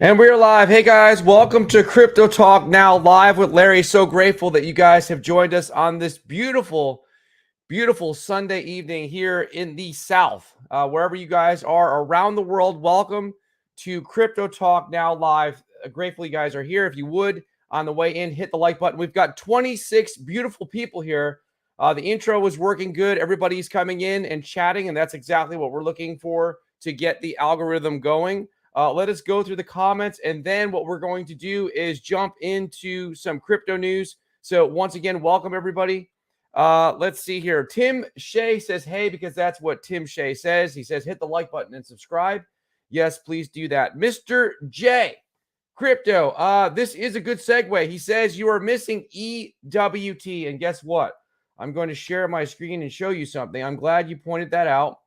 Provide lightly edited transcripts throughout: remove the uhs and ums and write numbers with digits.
And we're live. Hey guys, welcome to Crypto Talk Now live with Larry. So grateful that you guys have joined us on this beautiful, beautiful Sunday evening here in the South. Wherever you guys are around the world, welcome to Crypto Talk Now live. Grateful you guys are here. If you would, on the way in, hit the like button. We've got 26 beautiful people here. The intro was working good. Everybody's coming in and chatting, and that's exactly what we're looking for to get the algorithm going. Let us go through the comments, and then what we're going to do is jump into some crypto news. So once again, welcome everybody. Let's see here. Tim Shea says, hey, because that's what Tim Shea says. He says, hit the like button and subscribe. Yes, please do that. Mr. J, crypto. This is a good segue. He says you are missing EWT. And guess what? I'm going to share my screen and show you something. I'm glad you pointed that out.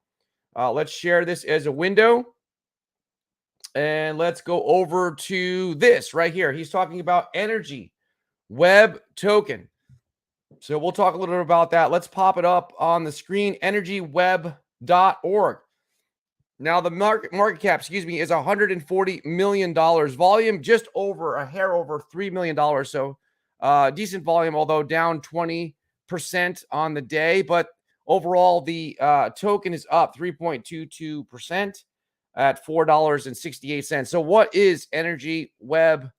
Let's share this as a window. And let's go over to this right here. He's talking about energy web token. So we'll talk a little bit about that. Let's pop it up on the screen, energyweb.org. Now the market cap, is $140 million. Volume just over a hair over $3 million. So decent volume, although down 20% on the day. But overall, the token is up 3.22%. at $4.68. So what is Energy Web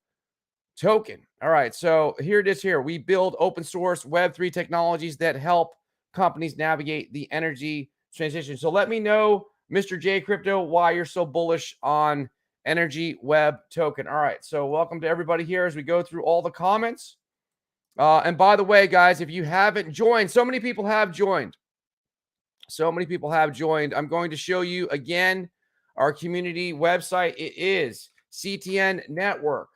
Token? All right, so here it is here. We build open source Web3 technologies that help companies navigate the energy transition. So let me know, Mr. J Crypto, why you're so bullish on Energy Web Token. All right, so welcome to everybody here as we go through all the comments. And by the way, guys, if you haven't joined, so many people have joined. I'm going to show you again our community website. It is CTN Network.net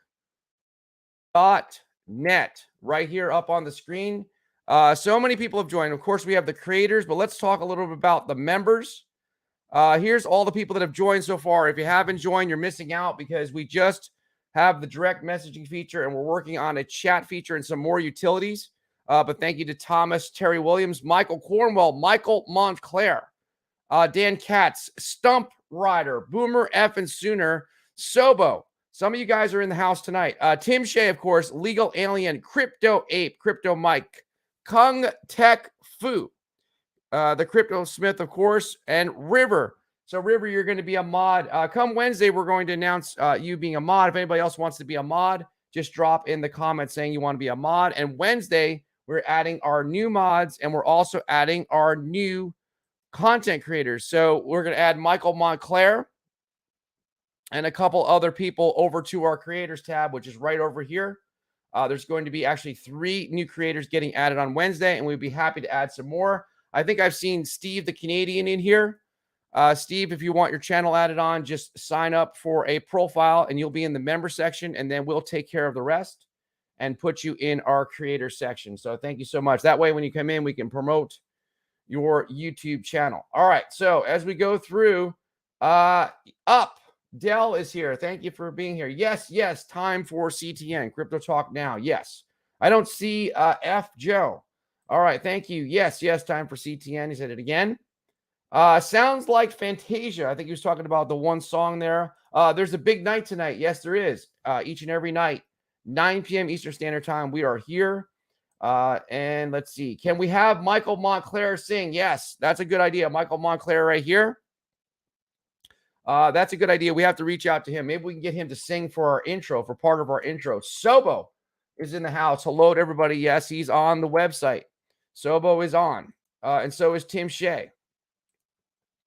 right here up on the screen. So many people have joined. Of course, we have the creators, but let's talk a little bit about the members. Here's all the people that have joined so far. If you haven't joined, you're missing out because we just have the direct messaging feature and we're working on a chat feature and some more utilities. But thank you to Thomas, Terry Williams, Michael Cornwell, Michael Montclair, Dan Katz, Stump Rider, Boomer F and Sooner, Sobo. Some of you guys are in the house tonight. Tim Shea, of course, Legal Alien, Crypto Ape, Crypto Mike, Kung Tech Fu, the Crypto Smith, of course, and River. So River, you're going to be a mod. Come Wednesday, we're going to announce you being a mod. If anybody else wants to be a mod, just drop in the comments saying you want to be a mod. And Wednesday, we're adding our new mods, and we're also adding our new content creators. So we're going to add Michael Montclair and a couple other people over to our creators tab, which is right over here. There's going to be actually 3 new creators getting added on Wednesday, and we'd be happy to add some more. I think I've seen Steve the Canadian in here. Steve, if you want your channel added on, just sign up for a profile and you'll be in the member section, and then we'll take care of the rest and put you in our creator section. So thank you so much. That way, when you come in, we can promote your YouTube channel. All right, so as we go through, Dell is here. Thank you for being here. Yes, time for CTN, Crypto Talk Now. Yes. I don't see F. Joe. All right, thank you. Yes, time for CTN. He said it again. Sounds like Fantasia. I think he was talking about the one song there. There's a big night tonight. Yes, there is. Each and every night, 9 p.m. Eastern Standard Time. We are here. And let's see. Can we have Michael Montclair sing? Yes, that's a good idea. Michael Montclair right here. That's a good idea. We have to reach out to him. Maybe we can get him to sing for our intro, for part of our intro. Sobo is in the house. Hello to everybody. Yes, he's on the website. Sobo is on. And so is Tim Shea.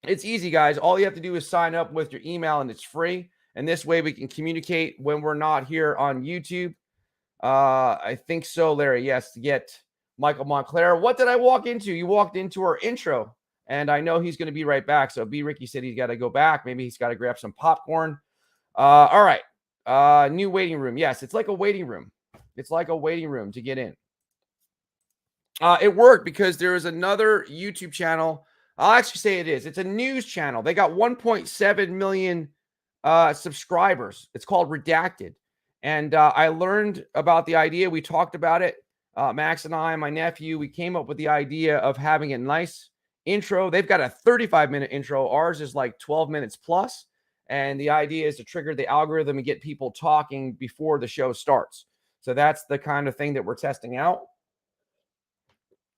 It's easy, guys. All you have to do is sign up with your email, and it's free. And this way we can communicate when we're not here on YouTube. I think so, Larry. Yes, to get Michael Montclair. What did I walk into? You walked into our intro, and I know he's going to be right back. So B. Ricky said he's got to go back. Maybe he's got to grab some popcorn. All right. New waiting room. Yes, it's like a waiting room. It's like a waiting room to get in. It worked because there is another YouTube channel. I'll actually say it is. It's a news channel. They got 1.7 million subscribers. It's called Redacted. And I learned about the idea. We talked about it. Max and I and my nephew, we came up with the idea of having a nice intro. They've got a 35-minute intro. Ours is like 12 minutes plus. And the idea is to trigger the algorithm and get people talking before the show starts. So that's the kind of thing that we're testing out.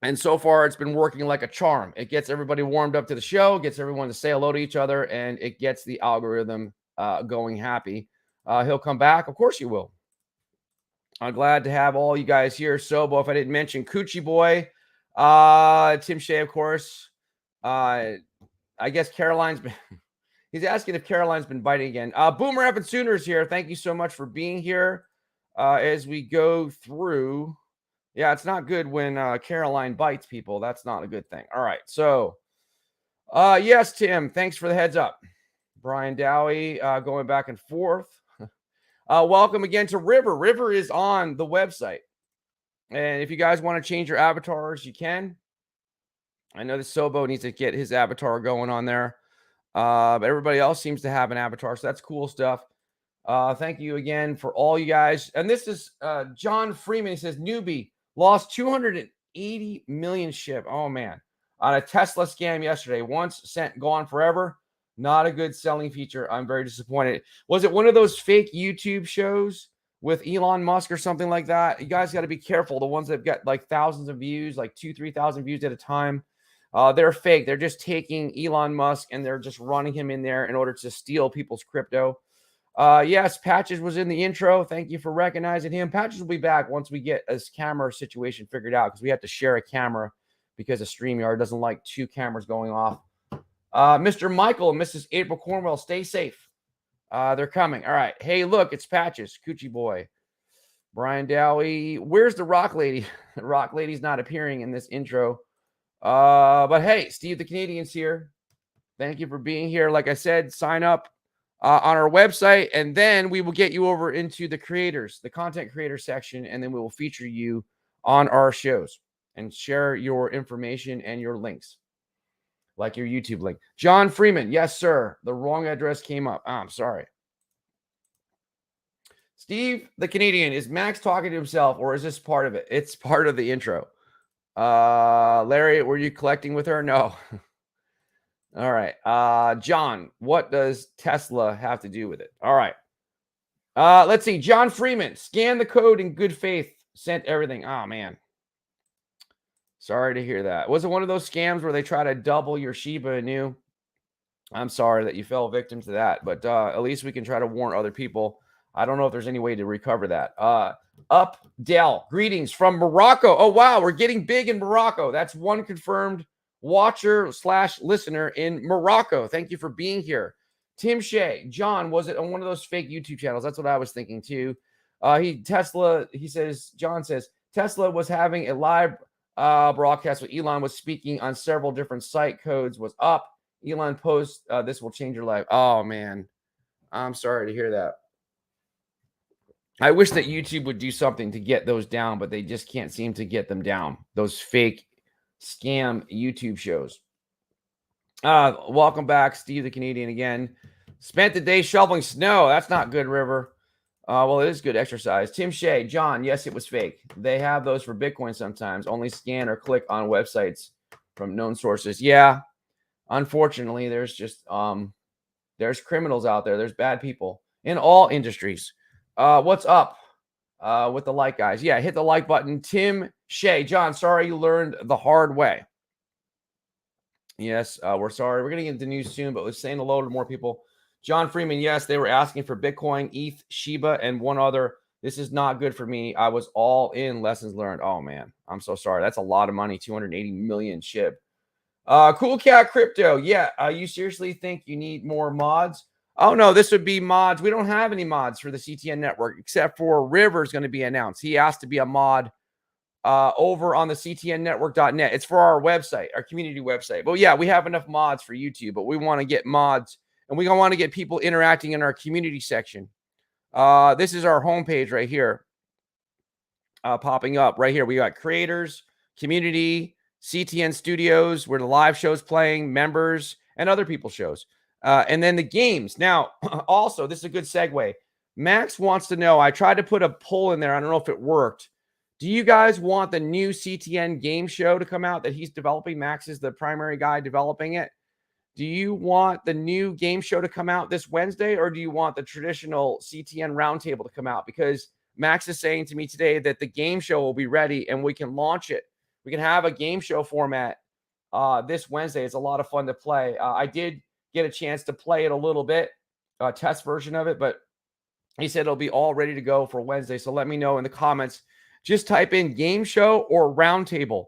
And so far, it's been working like a charm. It gets everybody warmed up to the show, gets everyone to say hello to each other, and it gets the algorithm going happy. He'll come back. Of course you will. I'm glad to have all you guys here. Sobo, if I didn't mention Coochie Boy, Tim Shea, of course. I guess Caroline's been he's asking if Caroline's been biting again. Boomer Up and Sooners here. Thank you so much for being here as we go through. Yeah, it's not good when Caroline bites people. That's not a good thing. All right. So, yes, Tim, thanks for the heads up. Brian Dowie going back and forth. Welcome again to River. River is on the website. And if you guys want to change your avatars, you can. I know the Sobo needs to get his avatar going on there. But everybody else seems to have an avatar. So that's cool stuff. Thank you again for all you guys. And this is John Freeman. He says, newbie. Lost 280 million SHIB. Oh, man. On a Tesla scam yesterday. Once sent, gone forever. Not a good selling feature. I'm very disappointed. Was it one of those fake YouTube shows with Elon Musk or something like that? You guys got to be careful. The ones that get like thousands of views, like 2,000-3,000 views at a time. They're fake. They're just taking Elon Musk and they're just running him in there in order to steal people's crypto. Yes, Patches was in the intro. Thank you for recognizing him. Patches will be back once we get his camera situation figured out because we have to share a camera because of StreamYard doesn't like two cameras going off. Mr. Michael and Mrs. April Cornwell, stay safe. They're coming. All right. Hey, look, it's Patches, Coochie Boy. Brian Dowie. Where's the Rock Lady? The Rock Lady's not appearing in this intro. But hey, Steve the Canadian's here. Thank you for being here. Like I said, sign up on our website, and then we will get you over into the creators, the content creator section, and then we will feature you on our shows and share your information and your links, like your YouTube link. John Freeman, yes, sir. The wrong address came up. I'm sorry. Steve the Canadian, is Max talking to himself, or is this part of it? It's part of the intro. Larry, were you collecting with her? No. All right. John, what does Tesla have to do with it? All right. Let's see. John Freeman, scan the code in good faith. Sent everything. Oh, man. Sorry to hear that. Was it one of those scams where they try to double your Shiba Inu? I'm sorry that you fell victim to that, but at least we can try to warn other people. I don't know if there's any way to recover that. Up Dell, greetings from Morocco. Oh, wow. We're getting big in Morocco. That's one confirmed watcher / listener in Morocco. Thank you for being here. Tim Shea, John, was it on one of those fake YouTube channels? That's what I was thinking too. John says, Tesla was having a live broadcast with Elon was speaking on several different site codes was up. Elon posts, this will change your life. Oh, man. I'm sorry to hear that. I wish that YouTube would do something to get those down, but they just can't seem to get them down. Those fake scam YouTube shows. Welcome back, Steve the Canadian again. Spent the day shoveling snow. That's not good, River. Well, it is good exercise. Tim Shea, John, yes, it was fake. They have those for Bitcoin sometimes. Only scan or click on websites from known sources. Yeah. unfortunately, there's just there's criminals out there. There's bad people in all industries. What's up with the like, guys? Yeah, hit the like button. Tim Shea, John, sorry you learned the hard way. Yes, we're sorry. We're going to get into news soon, but let's saying hello to more people. John Freeman, yes, they were asking for Bitcoin, ETH, Shiba, and one other. This is not good for me. I was all in. Lessons learned. Oh, man. I'm so sorry. That's a lot of money. 280 million SHIB. Cool Cat Crypto. Yeah. You seriously think you need more mods? Oh, no. This would be mods. We don't have any mods for the CTN network, except for River's going to be announced. He asked to be a mod over on the ctnnetwork.net. It's for our website, our community website. But yeah, we have enough mods for YouTube, but we want to get mods and we want to get people interacting in our community section. This is our homepage right here, popping up right here. We got creators, community, CTN studios, where the live shows playing, members, and other people's shows. And then the games. Now, also, this is a good segue. Max wants to know, I tried to put a poll in there. I don't know if it worked. Do you guys want the new CTN game show to come out that he's developing? Max is the primary guy developing it. Do you want the new game show to come out this Wednesday, or do you want the traditional CTN roundtable to come out? Because Max is saying to me today that the game show will be ready and we can launch it. We can have a game show format this Wednesday. It's a lot of fun to play. I did get a chance to play it a little bit, a test version of it, but he said it'll be all ready to go for Wednesday. So let me know in the comments. Just type in game show or roundtable,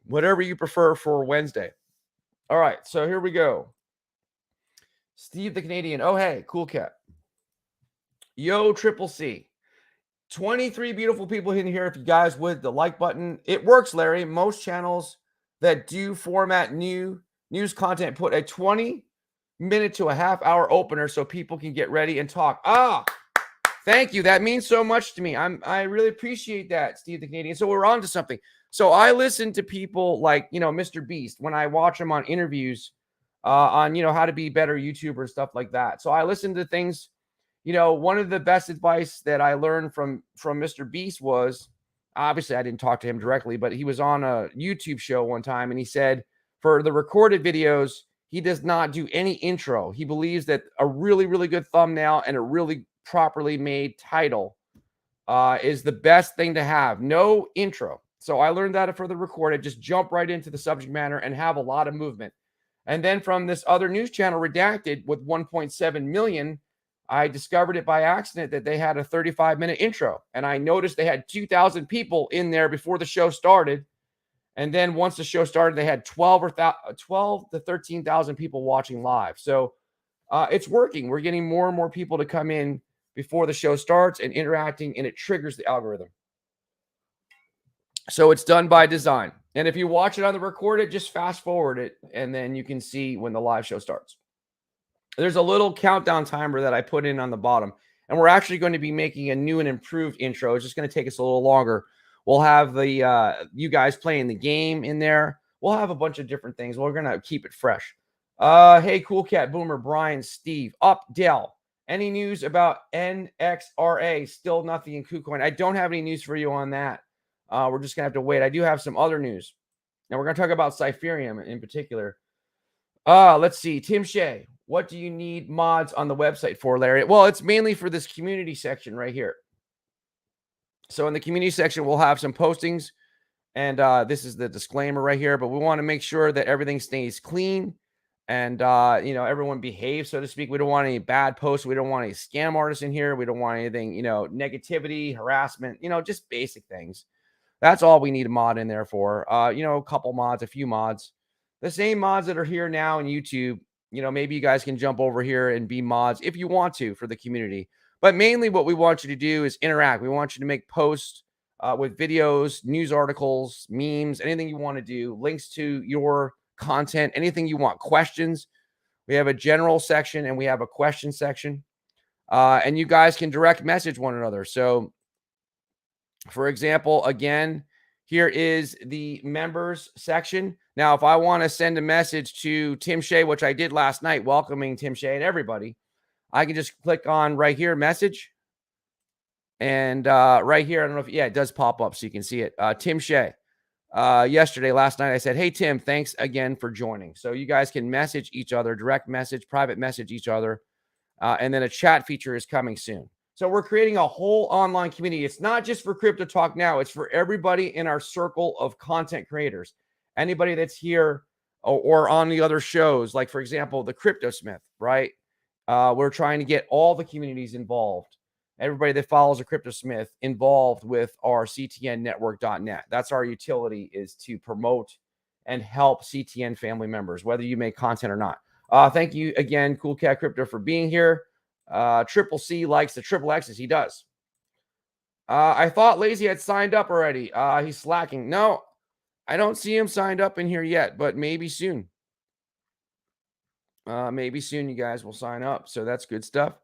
whatever you prefer for Wednesday. All right, so here we go. Steve the Canadian. Oh, hey, cool cat. Yo, Triple C. 23 beautiful people in here. If you guys would, the like button. It works, Larry. Most channels that do format news content put a 20-minute to a half-hour opener so people can get ready and talk. Thank you. That means so much to me. I really appreciate that, Steve the Canadian. So we're on to something. So I listen to people like, Mr. Beast when I watch him on interviews on, how to be better YouTuber, stuff like that. So I listen to things, one of the best advice that I learned from Mr. Beast was, obviously I didn't talk to him directly, but he was on a YouTube show one time and he said for the recorded videos, he does not do any intro. He believes that a really, really good thumbnail and a really properly made title is the best thing to have. No intro. So I learned that for the recorded, just jump right into the subject matter and have a lot of movement. And then from this other news channel, Redacted, with 1.7 million, I discovered it by accident that they had a 35-minute intro. And I noticed they had 2,000 people in there before the show started. And then once the show started, they had 12 to 13,000 people watching live. So it's working. We're getting more and more people to come in before the show starts and interacting, and it triggers the algorithm. So it's done by design. And if you watch it on the recorded, just fast forward it, and then you can see when the live show starts. There's a little countdown timer that I put in on the bottom, and we're actually going to be making a new and improved intro. It's just going to take us a little longer. We'll have the you guys playing the game in there. We'll have a bunch of different things. We're going to keep it fresh. Hey, Cool Cat, Boomer, Brian, Steve, Dell. Any news about NXRA? Still nothing in KuCoin. I don't have any news for you on that. We're just going to have to wait. I do have some other news. Now, we're going to talk about Cypherium in particular. Let's see. Tim Shea, what do you need mods on the website for, Larry? Well, it's mainly for this community section right here. So in the community section, we'll have some postings. And this is the disclaimer right here. But we want to make sure that everything stays clean. And, everyone behaves, so to speak. We don't want any bad posts. We don't want any scam artists in here. We don't want anything, negativity, harassment, just basic things. That's all we need a mod in there for. A couple mods, a few mods. The same mods that are here now in YouTube, maybe you guys can jump over here and be mods if you want to for the community. But mainly what we want you to do is interact. We want you to make posts with videos, news articles, memes, anything you want to do, links to your content, anything you want, questions. We have a general section and we have a question section. And you guys can direct message one another. So, for example, again, here is the members section. Now, if I want to send a message to Tim Shea, which I did last night, welcoming Tim Shea and everybody, I can just click on right here, message. And right here, I don't know if, it does pop up so you can see it. Tim Shea. last night, I said, hey, Tim, thanks again for joining. So you guys can message each other, direct message, private message each other. And then a chat feature is coming soon. So we're creating a whole online community. It's not just for Crypto Talk Now. It's for everybody in our circle of content creators. Anybody that's here or on the other shows, like, for example, the Crypto Smith, right? We're trying to get all the communities involved. Everybody that follows a Crypto Smith involved with our CTN network.net. That's our utility, is to promote and help CTN family members, whether you make content or not. Thank you again, Cool Cat Crypto, for being here. Triple C likes the triple X's. He does. I thought Lazy had signed up already. He's slacking. No, I don't see him signed up in here yet, but maybe soon. Maybe soon you guys will sign up. So that's good stuff.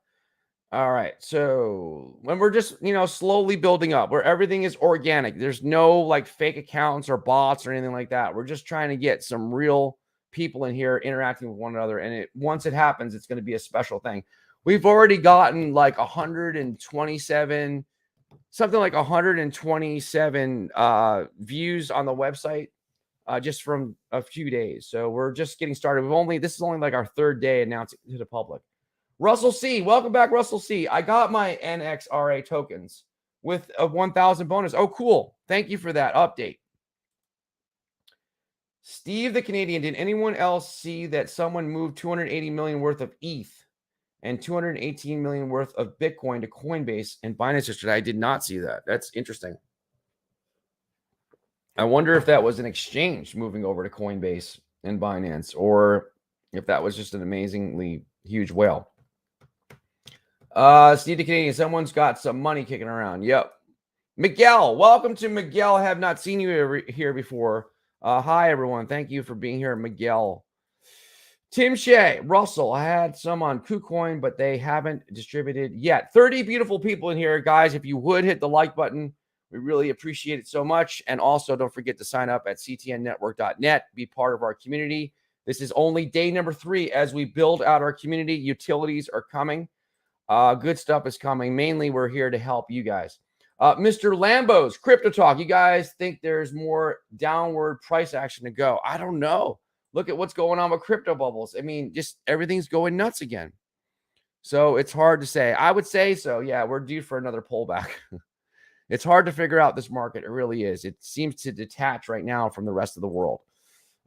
All right. So when we're just, slowly building up, where everything is organic, there's no like fake accounts or bots or anything like that. We're just trying to get some real people in here interacting with one another. And once it happens, it's going to be a special thing. We've already gotten like 127, something like 127 views on the website just from a few days. So we're just getting started. This is only like our third day announcing to the public. Russell C, welcome back, Russell C. I got my NXRA tokens with a 1,000 bonus. Oh, cool. Thank you for that update. Steve the Canadian, did anyone else see that someone moved 280 million worth of ETH and 218 million worth of Bitcoin to Coinbase and Binance yesterday? I did not see that. That's interesting. I wonder if that was an exchange moving over to Coinbase and Binance, or if that was just an amazingly huge whale. Steve the Canadian, someone's got some money kicking around. Yep. Miguel, welcome to Miguel. I have not seen you here before. Hi, everyone. Thank you for being here, Miguel. Tim Shea, Russell, I had some on KuCoin, but they haven't distributed yet. 30 beautiful people in here. Guys, if you would hit the like button, we really appreciate it so much. And also don't forget to sign up at ctnnetwork.net, be part of our community. This is only day number 3 as we build out our community. Utilities are coming. Good stuff is coming. Mainly, we're here to help you guys. Mr. Lambo's Crypto Talk. You guys think there's more downward price action to go? I don't know. Look at what's going on with crypto bubbles. I mean, just everything's going nuts again. So it's hard to say. I would say so. Yeah, we're due for another pullback. It's hard to figure out this market. It really is. It seems to detach right now from the rest of the world.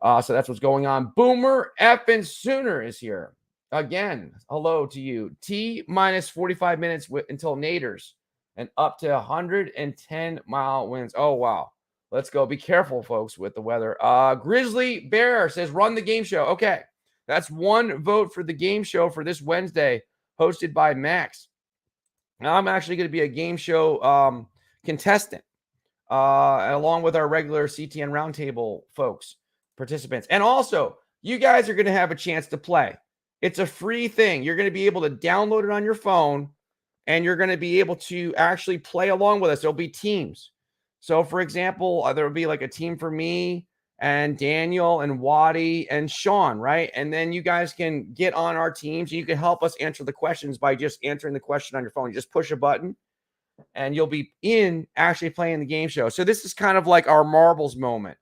So that's what's going on. Boomer effing Sooner is here. Again, hello to you. T minus 45 minutes until naders and up to 110-mile winds. Oh, wow. Let's go. Be careful, folks, with the weather. Grizzly Bear says, run the game show. Okay. That's one vote for the game show for this Wednesday, hosted by Max. Now, I'm actually going to be a game show contestant along with our regular CTN Roundtable folks, participants. And also, you guys are going to have a chance to play. It's a free thing. You're going to be able to download it on your phone, and you're going to be able to actually play along with us. There'll be teams. So, for example, there will be like a team for me and Daniel and Waddy and Sean, right? And then you guys can get on our teams. You can help us answer the questions by just answering the question on your phone. You just push a button, and you'll be actually playing the game show. So this is kind of like our marbles moment.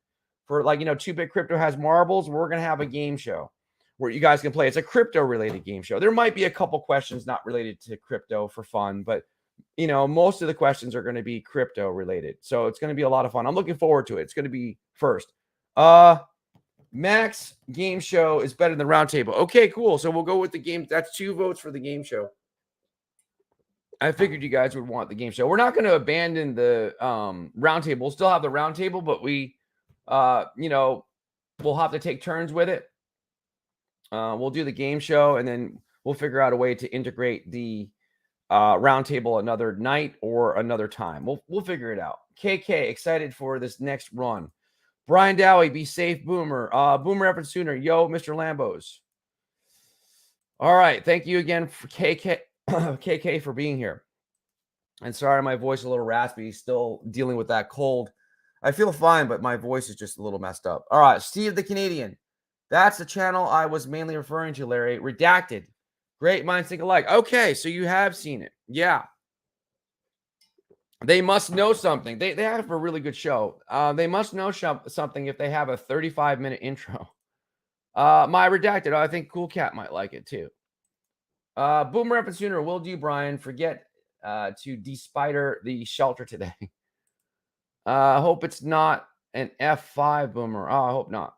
For 2Bit Crypto has marbles. We're going to have a game show where you guys can play. It's a crypto-related game show. There might be a couple questions not related to crypto for fun, but most of the questions are going to be crypto-related. So it's going to be a lot of fun. I'm looking forward to it. It's going to be first. Max game show is better than roundtable. Okay, cool. So we'll go with the game. That's 2 votes for the game show. I figured you guys would want the game show. We're not going to abandon the roundtable. We'll still have the roundtable, but we, we'll have to take turns with it. We'll do the game show, and then we'll figure out a way to integrate the roundtable another night or another time. We'll figure it out. KK, excited for this next run. Brian Dowie, be safe, Boomer. Boomer up and Sooner. Yo, Mr. Lambos. All right. Thank you again for KK for being here. And sorry, my voice is a little raspy. Still dealing with that cold. I feel fine, but my voice is just a little messed up. All right. Steve the Canadian. That's the channel I was mainly referring to, Larry. Redacted. Great minds think alike. Okay, so you have seen it. Yeah. They must know something. They have a really good show. They must know something if they have a 35-minute intro. My redacted. I think Cool Cat might like it too. Boomer up and sooner. Will do, Brian. Forget to despider the shelter today. Hope it's not an F5 Boomer. Oh, I hope not.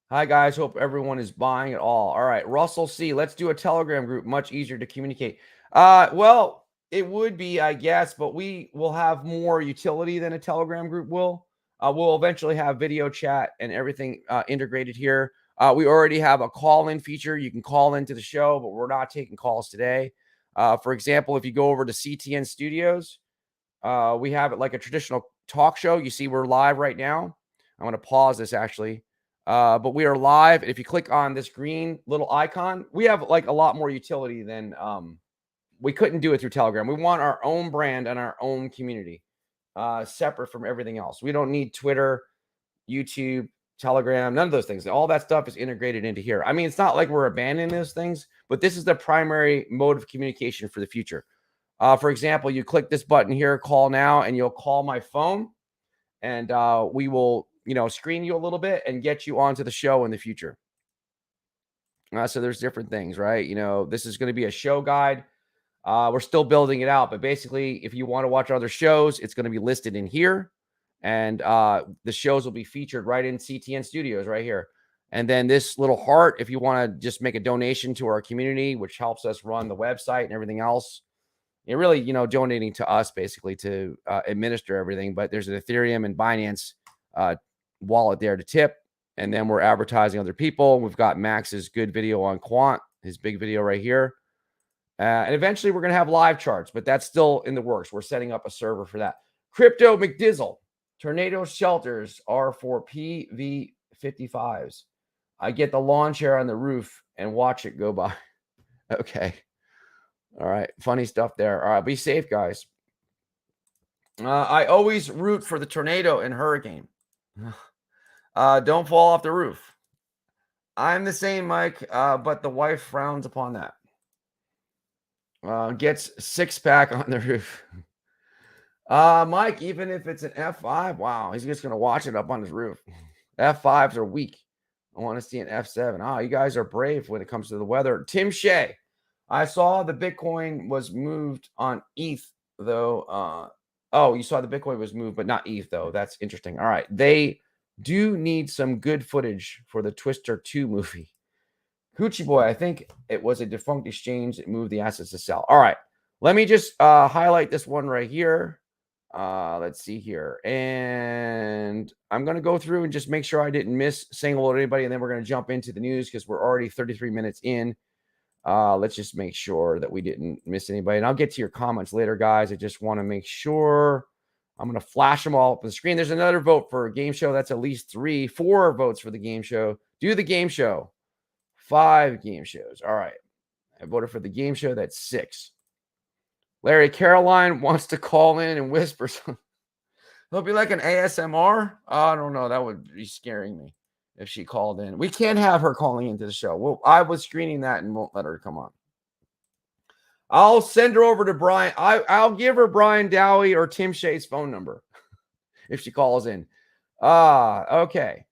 Hi, guys. Hope everyone is buying it all right. Russell C. Let's do a Telegram group. Much easier to communicate. Well, it would be, I guess, but we will have more utility than a Telegram group will. We'll eventually have video chat and everything integrated here. We already have a call-in feature. You can call into the show, but we're not taking calls today. For example, if you go over to CTN Studios, we have it like a traditional talk show. You see we're live right now. I'm going to pause this actually. But we are live. If you click on this green little icon, we have like a lot more utility than we couldn't do it through Telegram. We want our own brand and our own community separate from everything else. We don't need Twitter, YouTube, Telegram, none of those things. All that stuff is integrated into here. I mean, it's not like we're abandoning those things, but this is the primary mode of communication for the future. For example, you click this button here, call now, and you'll call my phone, and we will, screen you a little bit and get you onto the show in the future. So there's different things, right? This is going to be a show guide. We're still building it out, but basically, if you want to watch other shows, it's going to be listed in here, and the shows will be featured right in CTN Studios right here. And then this little heart, if you want to just make a donation to our community, which helps us run the website and everything else. You're really, donating to us basically to administer everything. But there's an Ethereum and Binance wallet there to tip. And then we're advertising other people. We've got Max's good video on Quant, his big video right here. And eventually we're going to have live charts, but that's still in the works. We're setting up a server for that. Crypto McDizzle. Tornado shelters are for PV55s. I get the lawn chair on the roof and watch it go by. Okay. All right. Funny stuff there. All right. Be safe, guys. I always root for the tornado and hurricane. Don't fall off the roof. I'm the same, Mike, but the wife frowns upon that. Gets six-pack on the roof. Mike, even if it's an F5, wow, he's just going to watch it up on his roof. F5s are weak. I want to see an F7. You guys are brave when it comes to the weather. Tim Shea, I saw the Bitcoin was moved on ETH, though. You saw the Bitcoin was moved, but not ETH, though. That's interesting. All right. They do need some good footage for the Twister 2 movie. Hoochie Boy, I think it was a defunct exchange that moved the assets to sell. All right. Let me just highlight this one right here. Let's see here. And I'm going to go through and just make sure I didn't miss single or anybody. And then we're going to jump into the news because we're already 33 minutes in. Let's just make sure that we didn't miss anybody. And I'll get to your comments later, guys. I just want to make sure. I'm going to flash them all up on the screen. There's another vote for a game show. That's at least 4 votes for the game show. Do the game show. 5 game shows. All right. I voted for the game show. That's 6. Larry Caroline wants to call in and whisper something. It'll be like an ASMR. I don't know. That would be scaring me if she called in. We can't have her calling into the show. Well, I was screening that and won't let her come on. I'll send her over to Brian. I'll give her Brian Dowie or Tim Shea's phone number if she calls in. Okay.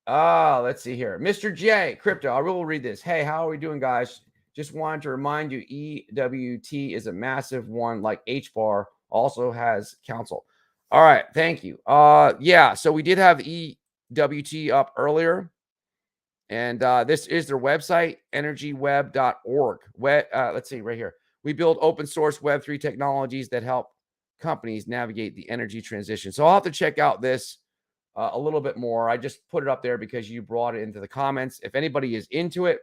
Let's see here. Mr. J, Crypto. I will read this. Hey, how are we doing, guys? Just wanted to remind you, EWT is a massive one, like HBAR also has counsel. All right, thank you. Yeah, so we did have EWT up earlier, and this is their website, energyweb.org. Let's see right here. We build open source Web3 technologies that help companies navigate the energy transition. So I'll have to check out this a little bit more. I just put it up there because you brought it into the comments. If anybody is into it,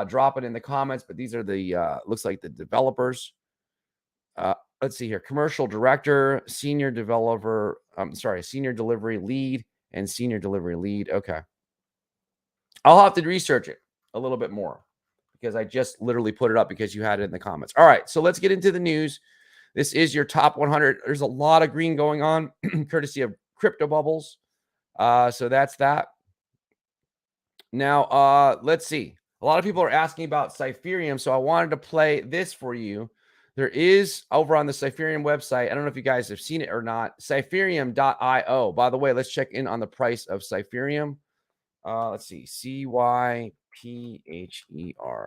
drop it in the comments. But these are the looks like the developers. Let's see here. Commercial director, senior developer. Senior delivery lead and senior delivery lead. Okay. I'll have to research it a little bit more because I just literally put it up because you had it in the comments. All right. So let's get into the news. This is your top 100. There's a lot of green going on courtesy of crypto bubbles. So that's that. Now, let's see. A lot of people are asking about Cypherium, so I wanted to play this for you. There is over on the Cypherium website. I don't know if you guys have seen it or not. Cypherium.io. By the way, let's check in on the price of Cypherium. Let's see. CYPHER.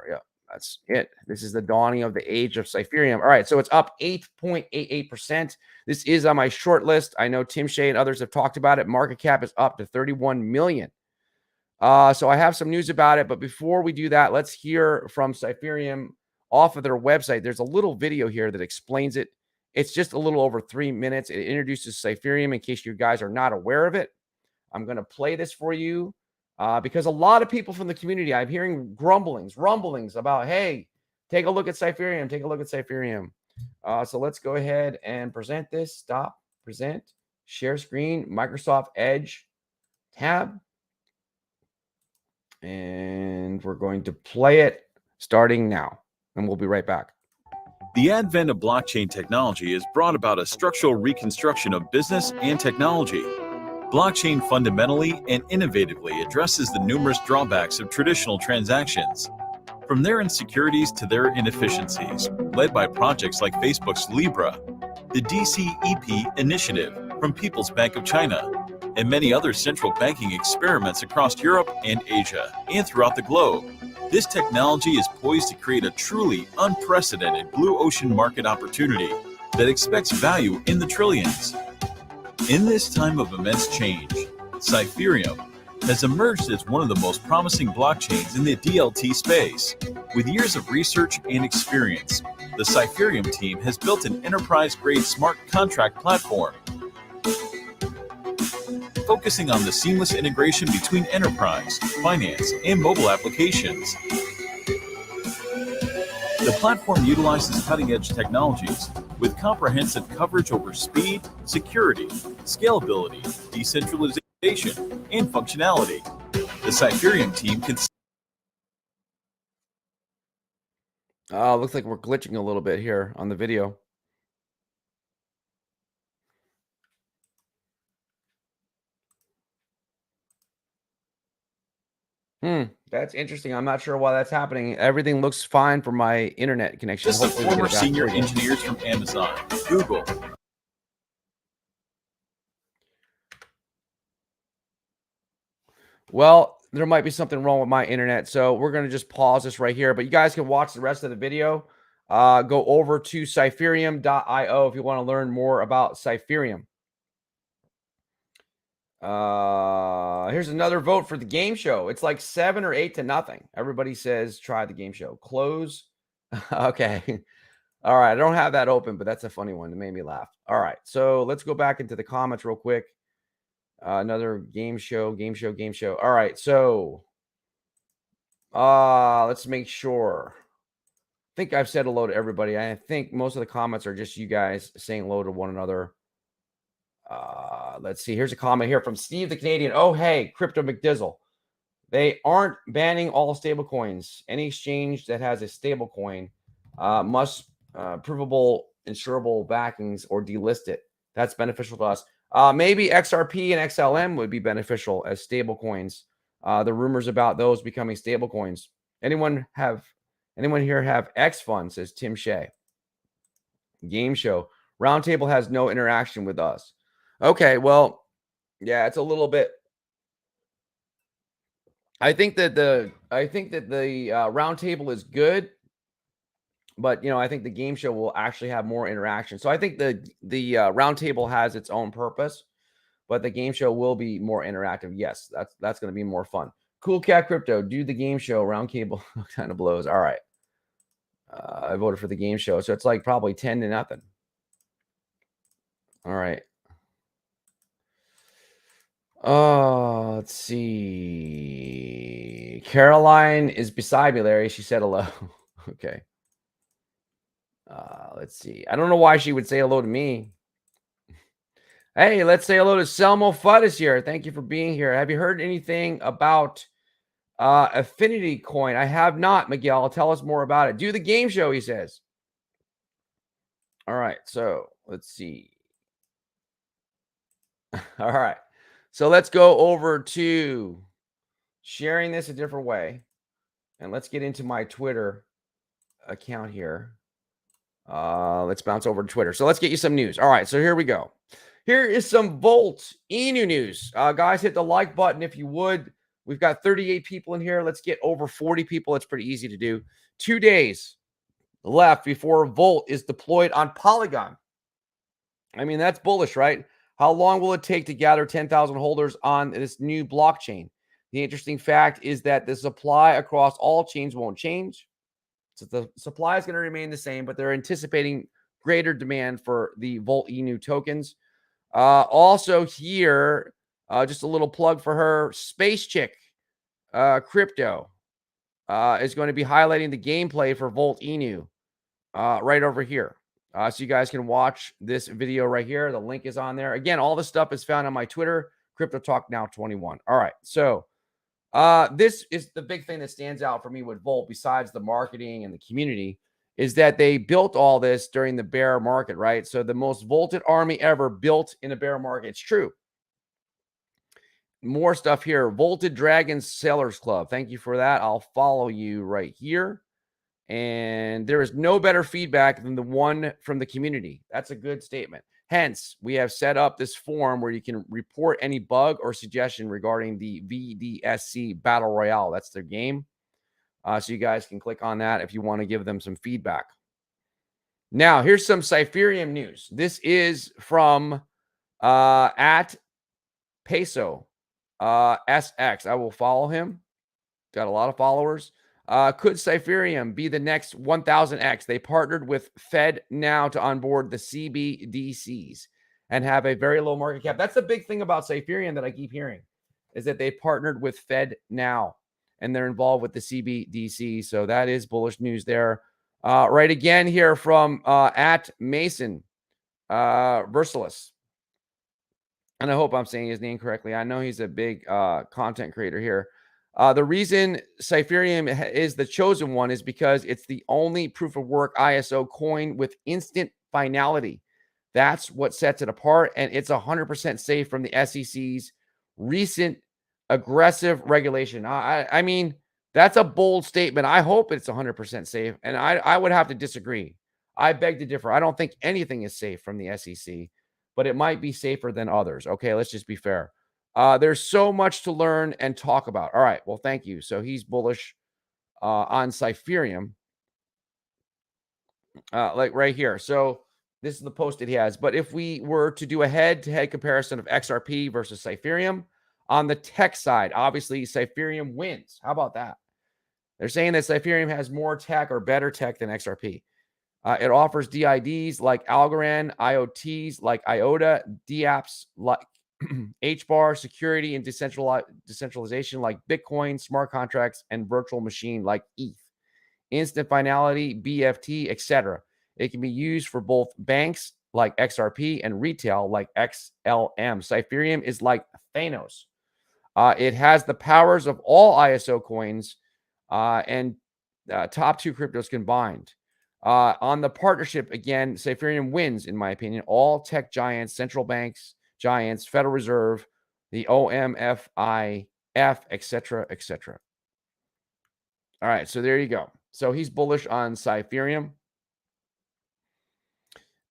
Yep, that's it. This is the dawning of the age of Cypherium. All right, so it's up 8.88%. This is on my short list. I know Tim Shea and others have talked about it. Market cap is up to 31 million. So I have some news about it. But before we do that, let's hear from Cypherium off of their website. There's a little video here that explains it. It's just a little over 3 minutes. It introduces Cypherium in case you guys are not aware of it. I'm going to play this for you because a lot of people from the community, I'm hearing rumblings about, hey, take a look at Cypherium. Take a look at Cypherium. So let's go ahead and present this. Stop, present, share screen, Microsoft Edge tab. And we're going to play it starting now. And we'll be right back. The advent of blockchain technology has brought about a structural reconstruction of business and technology. Blockchain fundamentally and innovatively addresses the numerous drawbacks of traditional transactions. From their insecurities to their inefficiencies, led by projects like Facebook's Libra, the DCEP initiative from People's Bank of China, and many other central banking experiments across Europe and Asia and throughout the globe. This technology is poised to create a truly unprecedented blue ocean market opportunity that expects value in the trillions. In this time of immense change, Cypherium has emerged as one of the most promising blockchains in the DLT space. With years of research and experience, the Cypherium team has built an enterprise-grade smart contract platform focusing on the seamless integration between enterprise, finance, and mobile applications. The platform utilizes cutting-edge technologies with comprehensive coverage over speed, security, scalability, decentralization, and functionality. The Cypherium team can... Looks like we're glitching a little bit here on the video. That's interesting. I'm not sure why that's happening. Everything looks fine for my internet connection. This is former senior engineers from Amazon, Google. Well, there might be something wrong with my internet, so we're going to just pause this right here. But you guys can watch the rest of the video. Go over to Cypherium.io if you want to learn more about Cypherium. Here's another vote for the game show. It's like 7 or 8 to nothing. Everybody says try the game show. Close. Okay. All right. I don't have that open, but that's a funny one. It made me laugh. All right. So let's go back into the comments real quick. Another game show. All right. So let's make sure. I think I've said hello to everybody. I think most of the comments are just you guys saying hello to one another. Let's see. Here's a comment here from Steve the Canadian. Oh, hey, Crypto McDizzle. They aren't banning all stable coins. Any exchange that has a stable coin must provable insurable backings or delist it. That's beneficial to us. Maybe XRP and XLM would be beneficial as stable coins. The rumors about those becoming stable coins. Anyone here have X Fund, says Tim Shea. Game show. Roundtable has no interaction with us. Okay, well, yeah, it's a little bit. I think that the roundtable is good, but I think the game show will actually have more interaction. So I think the roundtable has its own purpose, but the game show will be more interactive. Yes, that's going to be more fun. Cool Cat Crypto, do the game show. Roundtable kind of blows. All right, I voted for the game show, so it's like probably 10 to nothing. All right. Let's see. Caroline is beside me, Larry. She said hello. Okay. Let's see. I don't know why she would say hello to me. Hey, let's say hello to Selmo Fuddis here. Thank you for being here. Have you heard anything about Affinity Coin? I have not, Miguel. Tell us more about it. Do the game show, he says. All right. So let's see. All right. So let's go over to sharing this a different way. And let's get into my Twitter account here. Let's bounce over to Twitter. So let's get you some news. All right, so here we go. Here is some Volt Inu news. Guys, hit the like button if you would. We've got 38 people in here. Let's get over 40 people. It's pretty easy to do. 2 days left before Volt is deployed on Polygon. I mean, that's bullish, right? How long will it take to gather 10,000 holders on this new blockchain? The interesting fact is that the supply across all chains won't change. So the supply is going to remain the same, but they're anticipating greater demand for the Volt Inu tokens. Also here, just a little plug for her, Space Chick Crypto is going to be highlighting the gameplay for Volt Inu right over here. So you guys can watch this video right here. The link is on there. Again, all this stuff is found on my Twitter, Crypto Talk Now 21. All right, so this is the big thing that stands out for me with Volt, besides the marketing and the community, is that they built all this during the bear market, right? So the most vaulted army ever built in a bear market. It's true. More stuff here. Vaulted Dragons Sailors Club. Thank you for that. I'll follow you right here. And there is no better feedback than the one from the community. That's a good statement. Hence, we have set up this form where you can report any bug or suggestion regarding the VDSC Battle Royale. That's their game. So you guys can click on that if you want to give them some feedback. Now, here's some Cypherium news. This is from at Peso SX. I will follow him. Got a lot of followers. Could Cypherium be the next 1000X? They partnered with Fed Now to onboard the CBDCs and have a very low market cap. That's the big thing about Cypherium that I keep hearing, is that they partnered with Fed Now and they're involved with the CBDC. So that is bullish news there. Right again here from at Mason Versalis. And I hope I'm saying his name correctly. I know he's a big content creator here. The reason Cypherium is the chosen one is because it's the only proof of work ISO coin with instant finality. That's what sets it apart. And it's 100% safe from the SEC's recent aggressive regulation. I mean, that's a bold statement. I hope it's 100% safe. And I would have to disagree. I beg to differ. I don't think anything is safe from the SEC, but it might be safer than others. Okay, let's just be fair. There's so much to learn and talk about. All right. Well, thank you. So he's bullish on Cypherium, like right here. So this is the post that he has. But if we were to do a head-to-head comparison of XRP versus Cypherium on the tech side, obviously Cypherium wins. How about that? They're saying that Cypherium has more tech or better tech than XRP. It offers DIDs like Algorand, IoTs like IOTA, DApps like HBAR, security and decentralization like Bitcoin, smart contracts, and virtual machine like ETH, instant finality, BFT, etc. It can be used for both banks like XRP and retail like XLM. Cypherium is like Thanos. It has the powers of all ISO coins and top two cryptos combined. On the partnership, again, Cypherium wins, in my opinion. All tech giants, central banks, giants, Federal Reserve, the OMFIF, etc., etc. All right, so there you go. So he's bullish on Cypherium.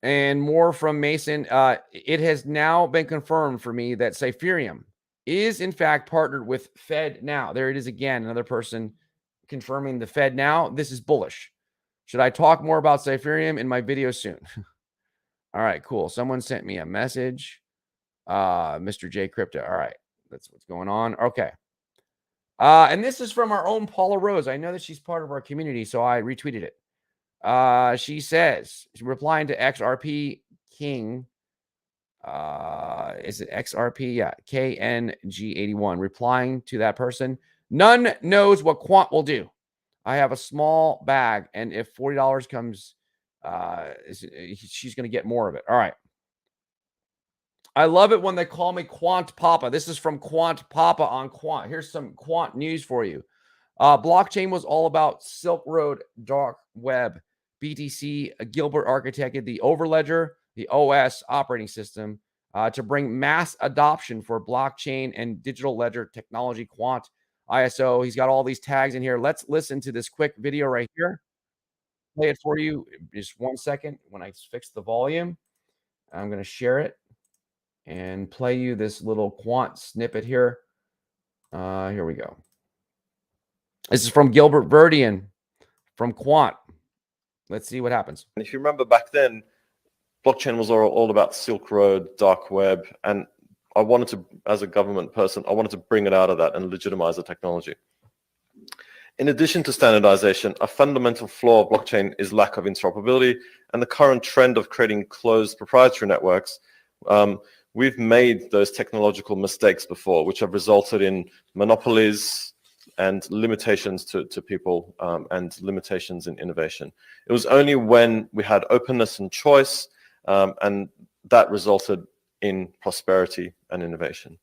And more from Mason. It has now been confirmed for me that Cypherium is, in fact, partnered with Fed Now. There it is again, another person confirming the Fed Now. This is bullish. Should I talk more about Cypherium in my video soon? All right, cool. Someone sent me a message. Mr. J Crypto. All right. That's what's going on. Okay. And this is from our own Paula Rose. I know that she's part of our community, so I retweeted it. She says, she's replying to XRP King. Is it XRP? Yeah. KNG81. Replying to that person. None knows what quant will do. I have a small bag, and if $40 comes, she's going to get more of it. All right. I love it when they call me Quant Papa. This is from Quant Papa on Quant. Here's some Quant news for you. Blockchain was all about Silk Road, dark web. BTC, Gilbert architected the Overledger, the OS operating system, to bring mass adoption for blockchain and digital ledger technology. Quant ISO. He's got all these tags in here. Let's listen to this quick video right here. play it for you. Just 1 second. When I fix the volume, I'm going to share it and play you this little quant snippet here. Here we go. This is from Gilbert Verdian from Quant. Let's see what happens. And if you remember back then, blockchain was all about Silk Road, dark web, and I wanted to, as a government person, I wanted to bring it out of that and legitimize the technology. In addition to standardization, a fundamental flaw of blockchain is lack of interoperability, and the current trend of creating closed proprietary networks. We've made those technological mistakes before, which have resulted in monopolies and limitations to people and limitations in innovation. It was only when we had openness and choice, and that resulted in prosperity and innovation.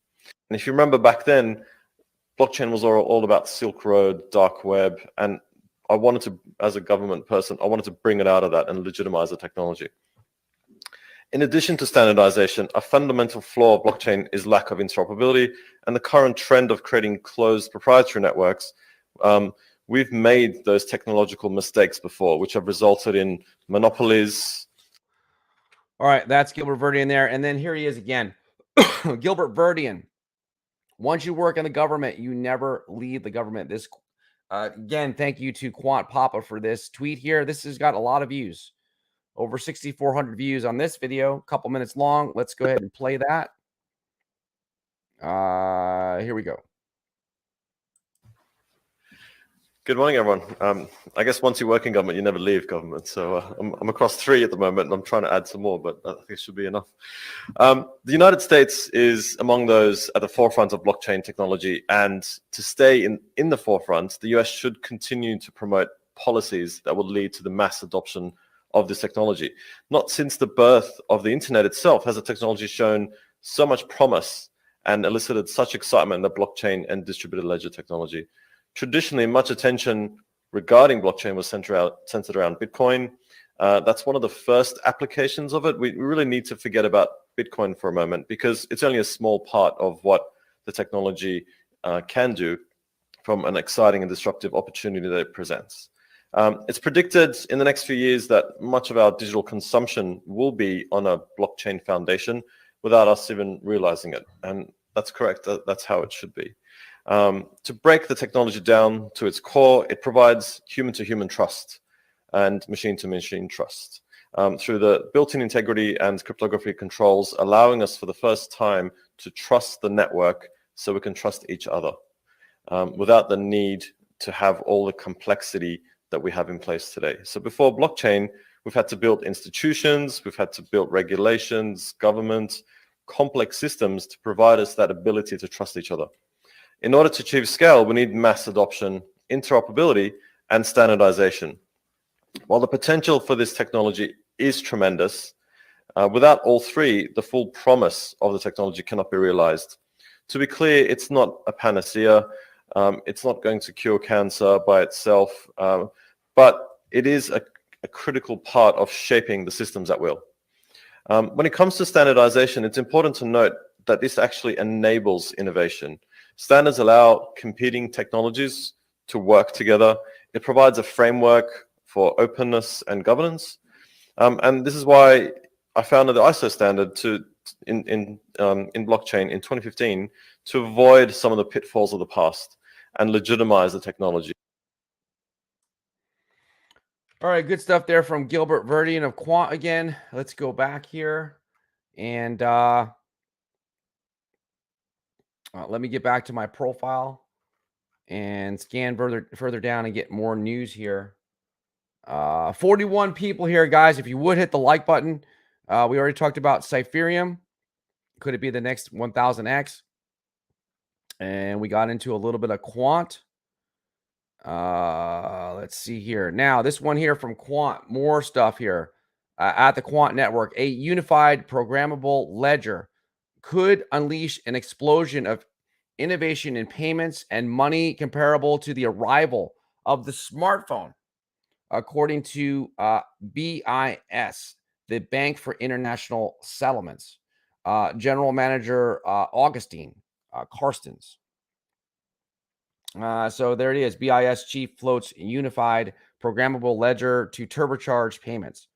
And if you remember back then, blockchain was all about Silk Road, dark web, and I wanted to, as a government person, I wanted to bring it out of that and legitimize the technology. In addition to standardization, a fundamental flaw of blockchain is lack of interoperability, and the current trend of creating closed proprietary networks. We've made those technological mistakes before, which have resulted in monopolies. All right, that's Gilbert Verdian there. And then here he is again. Gilbert Verdian. Once you work in the government, you never leave the government. This again, thank you to Quant Papa for this tweet here. This has got a lot of views. Over 6,400 views on this video, a couple minutes long. Let's go ahead and play that. Here we go. Good morning, everyone. I guess once you work in government, you never leave government. So I'm across 3 at the moment, and I'm trying to add some more, but I think it should be enough. The United States is among those at the forefront of blockchain technology, and to stay in the forefront, the US should continue to promote policies that will lead to the mass adoption of this technology. Not since the birth of the internet itself has the technology shown so much promise and elicited such excitement in the blockchain and distributed ledger technology. Traditionally, much attention regarding blockchain was centered around Bitcoin. That's one of the first applications of it. We really need to forget about Bitcoin for a moment because it's only a small part of what the technology can do from an exciting and disruptive opportunity that it presents. It's predicted in the next few years that much of our digital consumption will be on a blockchain foundation without us even realizing it. And that's correct. That's how it should be. To break the technology down to its core, it provides human-to-human trust and machine-to-machine trust through the built-in integrity and cryptography controls, allowing us for the first time to trust the network so we can trust each other without the need to have all the complexity that we have in place today. So before blockchain, we've had to build institutions, we've had to build regulations, government, complex systems to provide us that ability to trust each other. In order to achieve scale, we need mass adoption, interoperability, and standardization. While the potential for this technology is tremendous, without all 3, the full promise of the technology cannot be realized. To be clear, it's not a panacea. It's not going to cure cancer by itself, but it is a critical part of shaping the systems at will. When it comes to standardization, it's important to note that this actually enables innovation. Standards allow competing technologies to work together. It provides a framework for openness and governance. And this is why I founded the ISO standard in blockchain in 2015 to avoid some of the pitfalls of the past and legitimize the technology. All right, good stuff there from Gilbert Verdian of Quant again. Let's go back here and let me get back to my profile and scan further down and get more news here. 41 people here, guys. If you would hit the like button. We already talked about Cypherium. Could it be the next 1000X? And we got into a little bit of Quant. Let's see here. Now, this one here from Quant, more stuff here. At the Quant Network, a unified programmable ledger could unleash an explosion of innovation in payments and money comparable to the arrival of the smartphone, according to BIS, the Bank for International Settlements, General Manager Augustine Carstens. So there it is. BIS chief floats unified programmable ledger to turbocharge payments.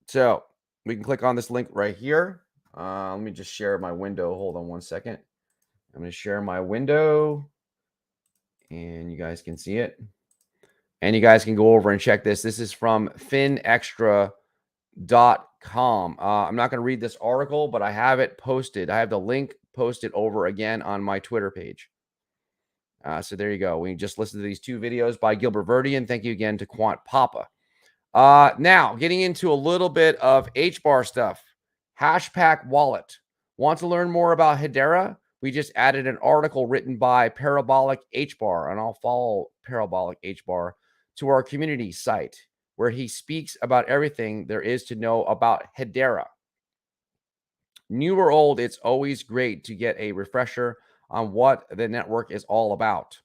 So we can click on this link right here. Let me just share my window. Hold on one second. I'm going to share my window and you guys can see it. And you guys can go over and check this. This is from finextra.com. I'm not going to read this article, but I have it posted. I have the link posted over again on my Twitter page. So there you go. We just listened to these 2 videos by Gilbert Verdian. Thank you again to Quant Papa. Now, getting into a little bit of HBAR stuff. Hashpack Wallet. Want to learn more about Hedera? We just added an article written by Parabolic HBAR, and I'll follow Parabolic HBAR to our community site, where he speaks about everything there is to know about Hedera. New or old, it's always great to get a refresher on what the network is all about.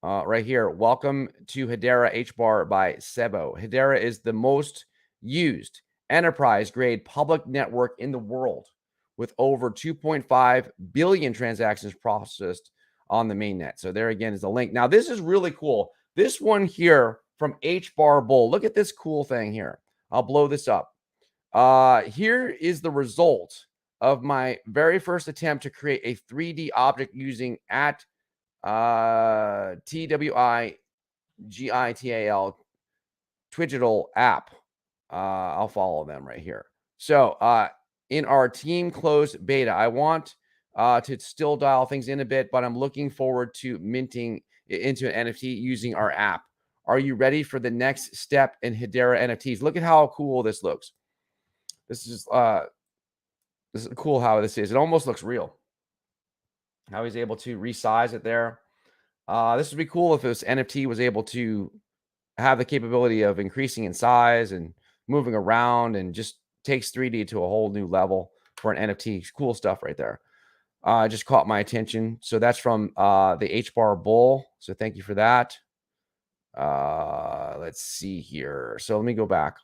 Right here, welcome to Hedera HBAR by Sebo. Hedera is the most used enterprise-grade public network in the world, with over 2.5 billion transactions processed on the mainnet. So there again is the link. Now, this is really cool. This one here from HBAR Bull. Look at this cool thing here. I'll blow this up. Here is the result of my very first attempt to create a 3D object using at TWIGITAL Twigital app. I'll follow them right here. So in our team closed beta, I want to still dial things in a bit, but I'm looking forward to minting into an NFT using our app. Are you ready for the next step in Hedera NFTs? Look at how cool this looks. This is cool how this is. It almost looks real. How he's able to resize it there. This would be cool if this NFT was able to have the capability of increasing in size and moving around and just takes 3D to a whole new level for an NFT. Cool stuff right there. Just caught my attention. So that's from the HBAR Bull. So thank you for that. Let's see here. So let me go back.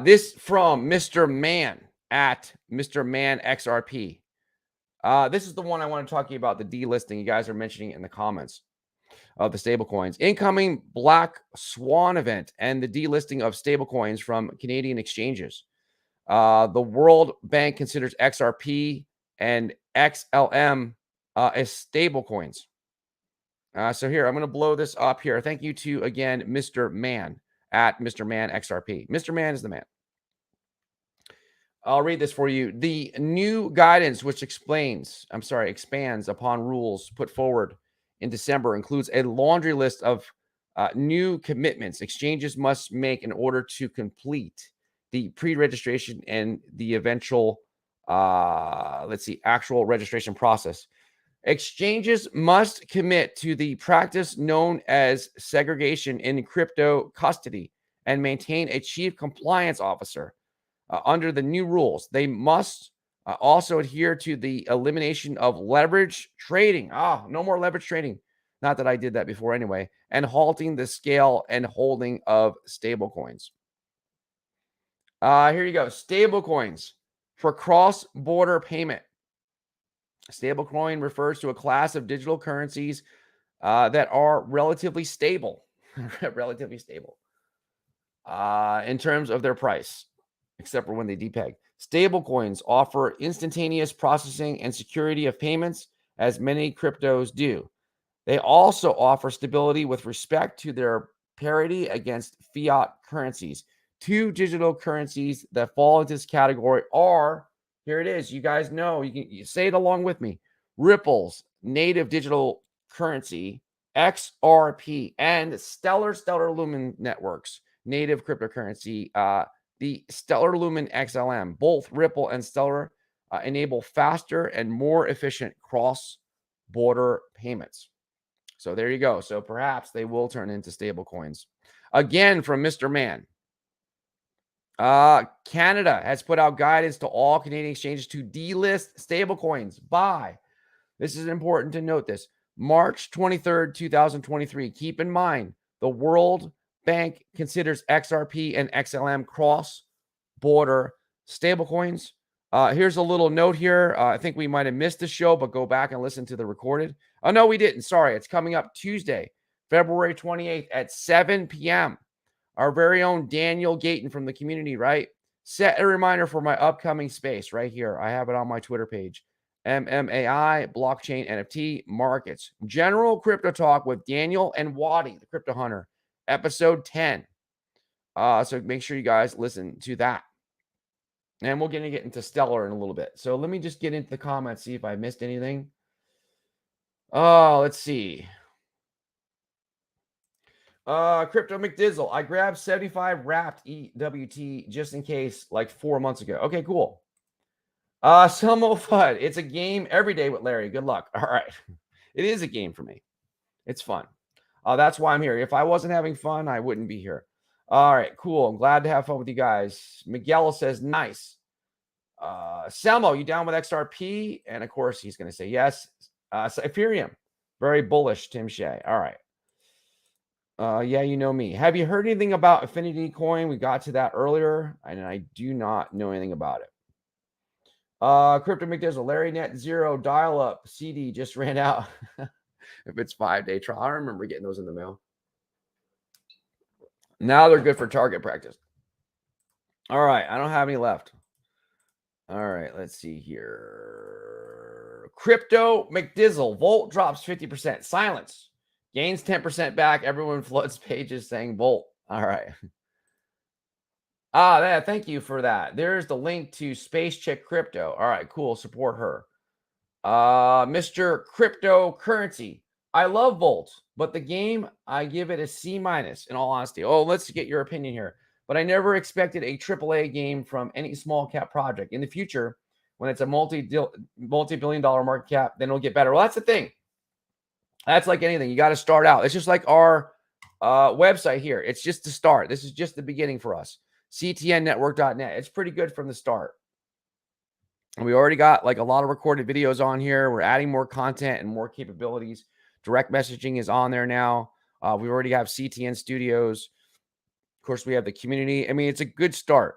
This from Mr. Man at Mr. Man XRP. This is the one I want to talk to you about, the delisting. You guys are mentioning it in the comments of the stablecoins. Incoming Black Swan event and the delisting of stablecoins from Canadian exchanges. The World Bank considers XRP and XLM as stablecoins. So here, I'm going to blow this up here. Thank you to, again, Mr. Man at Mr. Man XRP. Mr. Man is the man. I'll read this for you. The new guidance, which expands upon rules put forward in December, includes a laundry list of new commitments exchanges must make in order to complete the pre-registration and the eventual, actual registration process. Exchanges must commit to the practice known as segregation in crypto custody and maintain a chief compliance officer. Under the new rules, they must also adhere to the elimination of leverage trading. No more leverage trading. Not that I did that before anyway. And halting the scale and holding of stablecoins. Here you go. Stablecoins for cross-border payment. Stablecoin refers to a class of digital currencies that are relatively stable. Relatively stable. In terms of their price, except for when they depeg. Stablecoins offer instantaneous processing and security of payments, as many cryptos do. They also offer stability with respect to their parity against fiat currencies. 2 digital currencies that fall into this category are, here it is. You guys know, you say it along with me. Ripple's native digital currency, XRP, and Stellar Lumen Networks native cryptocurrency, the Stellar Lumen XLM. Both Ripple and Stellar enable faster and more efficient cross-border payments. So there you go. So perhaps they will turn into stable coins. Again, from Mr. Man. Canada has put out guidance to all Canadian exchanges to delist stablecoins by, this is important to note this, March 23rd, 2023. Keep in mind, the World Bank considers XRP and XLM cross-border stablecoins. Here's a little note here. I think we might have missed the show, but go back and listen to the recorded. Oh, no, we didn't. Sorry. It's coming up Tuesday, February 28th at 7 p.m. Our very own Daniel Gayton from the community, right? Set a reminder for my upcoming space right here. I have it on my Twitter page. MMAI, blockchain, NFT, markets. General crypto talk with Daniel and Waddy, the crypto hunter, episode 10. So make sure you guys listen to that. And we're going to get into Stellar in a little bit. So let me just get into the comments, see if I missed anything. Let's see. Crypto McDizzle. I grabbed 75 wrapped EWT just in case like 4 months ago. Okay, cool. Selmo FUD. It's a game every day with Larry. Good luck. All right. It is a game for me. It's fun. That's why I'm here. If I wasn't having fun, I wouldn't be here. All right, cool. I'm glad to have fun with you guys. Miguel says, nice. Selmo, you down with XRP? And of course, he's going to say yes. Ethereum, very bullish, Tim Shea. All right. Yeah, you know me. Have you heard anything about Affinity Coin? We got to that earlier, and I do not know anything about it. Crypto McDizzle, Larry Net Zero dial-up CD just ran out. If it's 5-day trial, I remember getting those in the mail. Now they're good for target practice. All right, I don't have any left. All right, let's see here. Crypto McDizzle, Volt drops 50%. Silence. Gains 10% back. Everyone floods pages saying Volt. All right. Yeah, thank you for that. There's the link to Space Chick Crypto. All right, cool. Support her. Mr. Cryptocurrency. I love Volt, but the game, I give it a C- in all honesty. Oh, let's get your opinion here. But I never expected a AAA game from any small cap project. In the future, when it's a multi-billion-dollar market cap, then it'll get better. Well, that's the thing. That's like anything. You got to start out. It's just like our website here. It's just the start. This is just the beginning for us. ctnnetwork.net. It's pretty good from the start. And we already got like a lot of recorded videos on here. We're adding more content and more capabilities. Direct messaging is on there now. We already have CTN Studios. Of course, we have the community. I mean, it's a good start.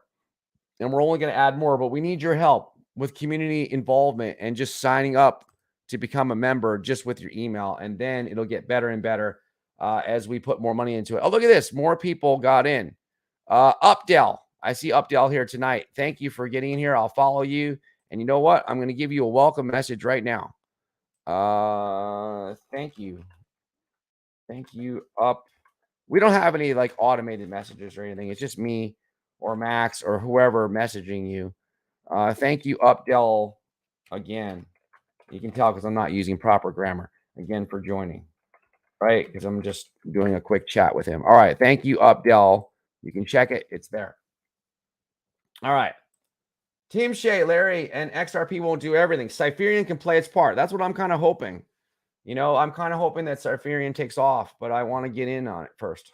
And we're only going to add more, but we need your help with community involvement and just signing up to become a member just with your email. And then it'll get better and better as we put more money into it. Oh, look at this. More people got in. Updell. I see Updell here tonight. Thank you for getting in here. I'll follow you. And you know what? I'm going to give you a welcome message right now. Thank you. Thank you, Up. We don't have any like automated messages or anything. It's just me or Max or whoever messaging you. Thank you, Updell, again. You can tell because I'm not using proper grammar again for joining, right? Because I'm just doing a quick chat with him. All right. Thank you, Updell. You can check it. It's there. All right. Team Shea, Larry, and XRP won't do everything. Cypherian can play its part. That's what I'm kind of hoping. You know, I'm kind of hoping that Cypherian takes off, but I want to get in on it first.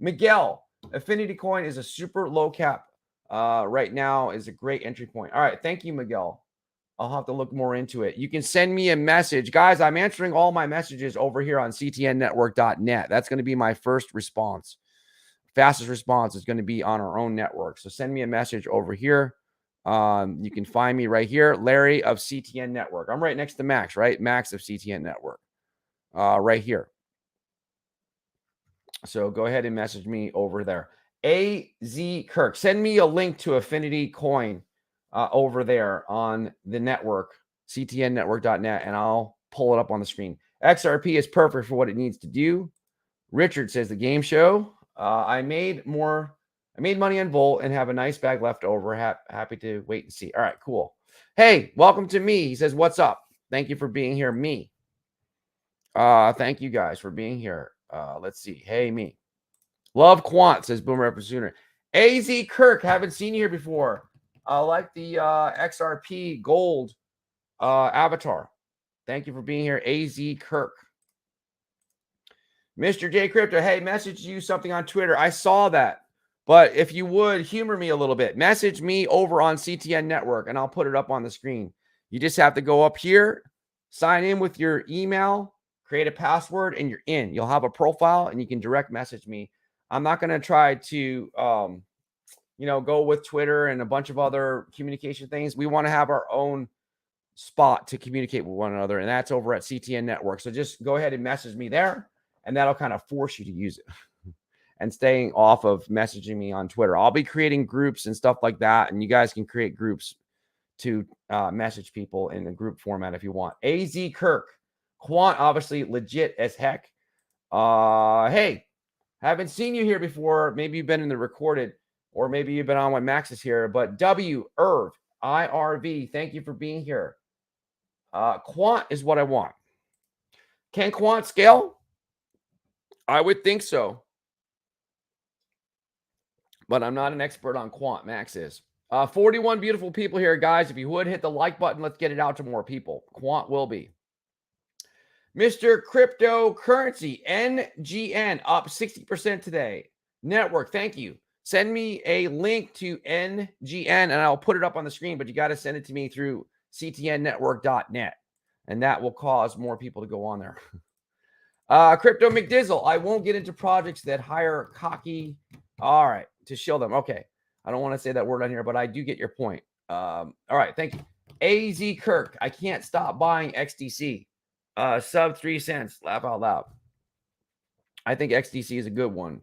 Miguel, Affinity Coin is a super low cap right now, is a great entry point. All right. Thank you, Miguel. I'll have to look more into it. You can send me a message. Guys, I'm answering all my messages over here on ctnnetwork.net. That's going to be my first response. Fastest response is going to be on our own network. So send me a message over here. You can find me right here, Larry of CTN Network. I'm right next to Max, right? Max of CTN Network, right here. So go ahead and message me over there. AZ Kirk, send me a link to Affinity Coin over there on the network, ctnnetwork.net, and I'll pull it up on the screen. XRP is perfect for what it needs to do. Richard says the game show. I made money on Volt and have a nice bag left over. Happy to wait and see. All right, cool. Hey, welcome to me. He says, what's up? Thank you for being here, me. Thank you guys for being here. Let's see. Hey, me. Love Quant, says Boomer Ever Sooner. AZ Kirk, haven't seen you here before. I like the XRP gold avatar. Thank you for being here, AZ Kirk. Mr. J Crypto, hey, message you something on Twitter. I saw that. But if you would humor me a little bit, message me over on CTN Network and I'll put it up on the screen. You just have to go up here, sign in with your email, create a password, and you're in. You'll have a profile and you can direct message me. I'm not going to try to, go with Twitter and a bunch of other communication things. We want to have our own spot to communicate with one another, and that's over at CTN Network. So just go ahead and message me there, and that'll kind of force you to use it. And staying off of messaging me on Twitter. I'll be creating groups and stuff like that, and you guys can create groups to message people in the group format if you want. AZ Kirk, Quant, obviously legit as heck. Hey, haven't seen you here before. Maybe you've been in the recorded, or maybe you've been on when Max is here. But W Irv, IRV, thank you for being here. Quant is what I want. Can Quant scale? I would think so. But I'm not an expert on Quant. Max is. 41 beautiful people here, guys. If you would hit the like button, let's get it out to more people. Quant will be. Mr. Cryptocurrency, NGN, up 60% today. Network, thank you. Send me a link to NGN, and I'll put it up on the screen, but you got to send it to me through ctnnetwork.net, and that will cause more people to go on there. Crypto McDizzle, I won't get into projects that hire cocky. All right, to shield them. Okay. I don't want to say that word on here, but I do get your point. All right. Thank you. AZ Kirk, I can't stop buying XDC. Sub 3 cents. Laugh out loud. I think XDC is a good one.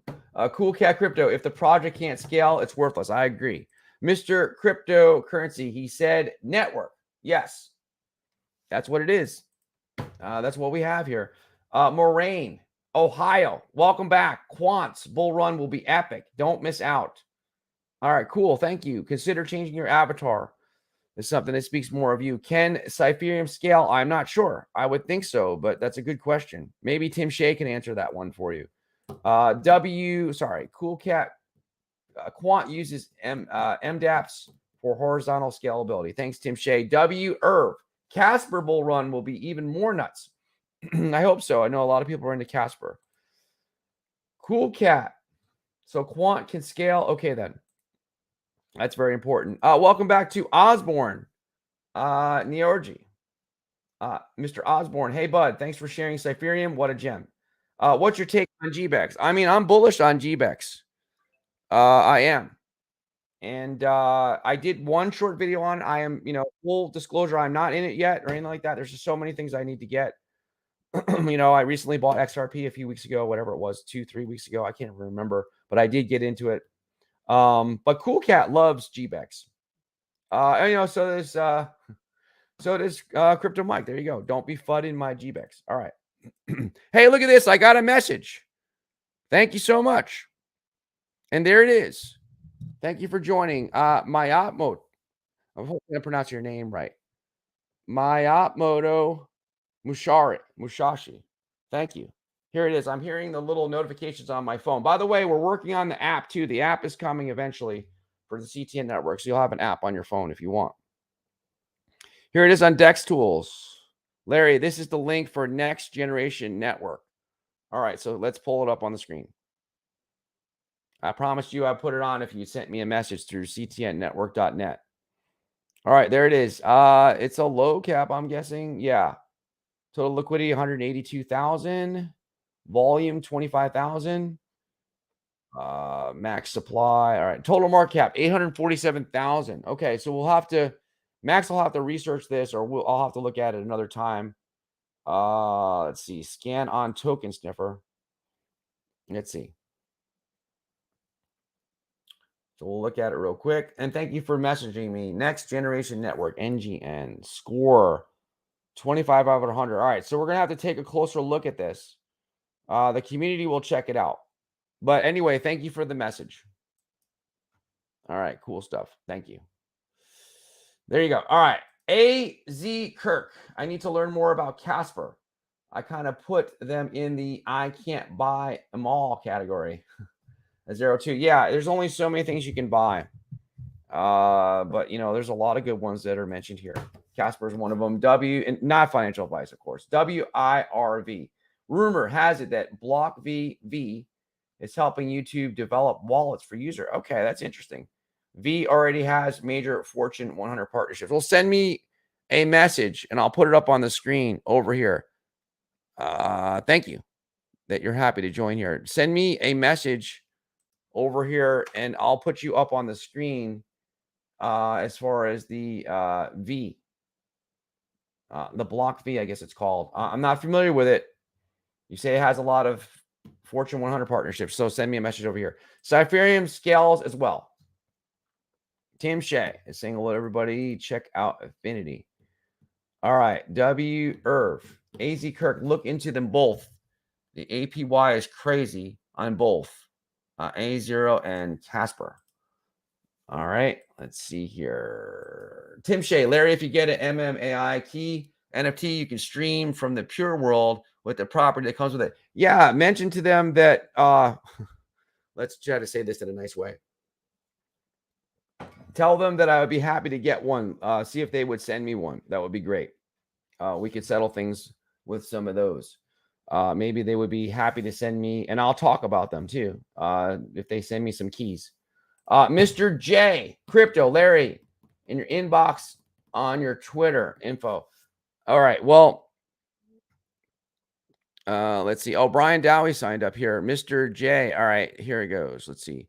Cool Cat Crypto, if the project can't scale, it's worthless. I agree. Mr. Cryptocurrency, he said network. Yes. That's what it is. That's what we have here. Moraine, Ohio, welcome back. Quant's bull run will be epic. Don't miss out. All right, cool. Thank you. Consider changing your avatar. It's something that speaks more of you. Can Cypherium scale? I'm not sure. I would think so, but that's a good question. Maybe Tim Shea can answer that one for you. Cool Cat. Quant uses MDApps for horizontal scalability. Thanks, Tim Shea. W. Irv. Casper bull run will be even more nuts. I hope so. I know a lot of people are into Casper. Cool Cat. So Quant can scale. Okay, then. That's very important. Welcome back to Osborne. Neorgy. Mr. Osborne. Hey, bud. Thanks for sharing Cypherium. What a gem. What's your take on GBEX? I mean, I'm bullish on GBEX. I am. And I did one short video on it. I am, full disclosure, I'm not in it yet or anything like that. There's just so many things I need to get. I recently bought XRP a few weeks ago, whatever it was, 2-3 weeks ago. I can't remember, but I did get into it. But Cool Cat loves GBEX. So does Crypto Mike. There you go. Don't be fudding my GBEX. All right. Hey, look at this. I got a message. Thank you so much. And there it is. Thank you for joining. Mayatmo. I'm hoping I pronounce your name right. Mayatmoto Mushashi. Thank you. Here it is. I'm hearing the little notifications on my phone. By the way, we're working on the app too. The app is coming eventually for the CTN network. So you'll have an app on your phone if you want. Here it is on Dex Tools. Larry, this is the link for Next Generation Network. All right, so let's pull it up on the screen. I promised you I'd put it on if you sent me a message through ctnnetwork.net. All right, there it is. It's a low cap, I'm guessing. Yeah. Total liquidity, 182,000. Volume, 25,000. Max supply. All right. Total market cap, 847,000. Okay, so Max will have to research this, or I'll have to look at it another time. Let's see. Scan on token sniffer. Let's see. So we'll look at it real quick. And thank you for messaging me. Next Generation Network, NGN, score 25 out of 100. All right, so we're going to have to take a closer look at this. The community will check it out. But anyway, thank you for the message. All right, cool stuff. Thank you. There you go. All right, AZ Kirk. I need to learn more about Casper. I kind of put them in the I can't buy them all category. 02. Yeah, there's only so many things you can buy. But there's a lot of good ones that are mentioned here. Casper is one of them. And not financial advice, of course. WIRV. Rumor has it that BlockVV is helping YouTube develop wallets for user. Okay, that's interesting. V already has major Fortune 100 partnerships. Well, send me a message and I'll put it up on the screen over here. Thank you that you're happy to join here. Send me a message over here and I'll put you up on the screen as far as the V. The Block V, I guess it's called. I'm not familiar with it. You say it has a lot of Fortune 100 partnerships, so send me a message over here. Cypherium scales as well. Tim Shea is saying hello to everybody. Check out Affinity. All right, W. Irv, AZ Kirk, look into them both. The APY is crazy on both A0 and Casper. All right, let's see here. Tim Shea, Larry, if you get an MMAI key NFT, you can stream from the pure world with the property that comes with it. Yeah, mention to them that, let's try to say this in a nice way. Tell them that I would be happy to get one. See if they would send me one. That would be great. We could settle things with some of those. Maybe they would be happy to send me, and I'll talk about them too. If they send me some keys. Mr. J, Crypto, Larry, in your inbox on your Twitter info. All right. Well, let's see. Oh, Brian Dowie signed up here. Mr. J. All right. Here it goes. Let's see.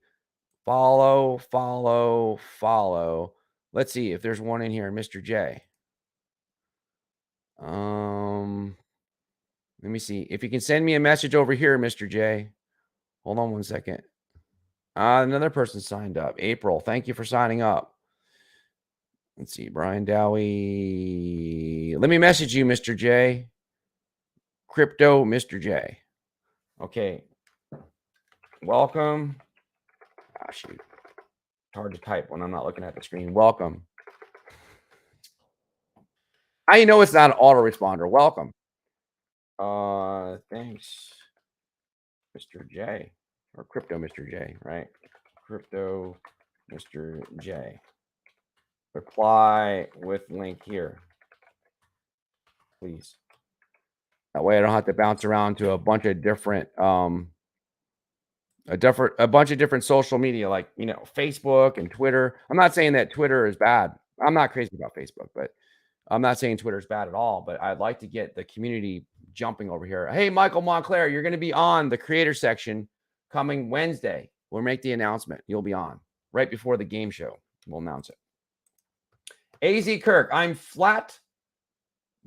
Follow. Let's see if there's one in here. Mr. J. Let me see. If you can send me a message over here, Mr. J. Hold on one second. Another person signed up. April, thank you for signing up. Let's see. Brian Dowie. Let me message you, Mr. J. Crypto, Mr. J. Okay. Welcome. Ah, shoot. It's hard to type when I'm not looking at the screen. Welcome. I know it's not an autoresponder. Welcome. Thanks, Mr. J. Or Crypto Mr. J, right? Crypto Mr. J. Reply with link here, please. That way I don't have to bounce around to a bunch of different a bunch of different social media, like, you know, Facebook and Twitter. I'm not saying that Twitter is bad. I'm not crazy about Facebook, but I'm not saying Twitter is bad at all, but I'd like to get the community jumping over here. Hey, Michael Montclair, you're going to be on the creator section coming Wednesday. We'll make the announcement. You'll be on right before the game show. We'll announce it. AZ Kirk, I'm flat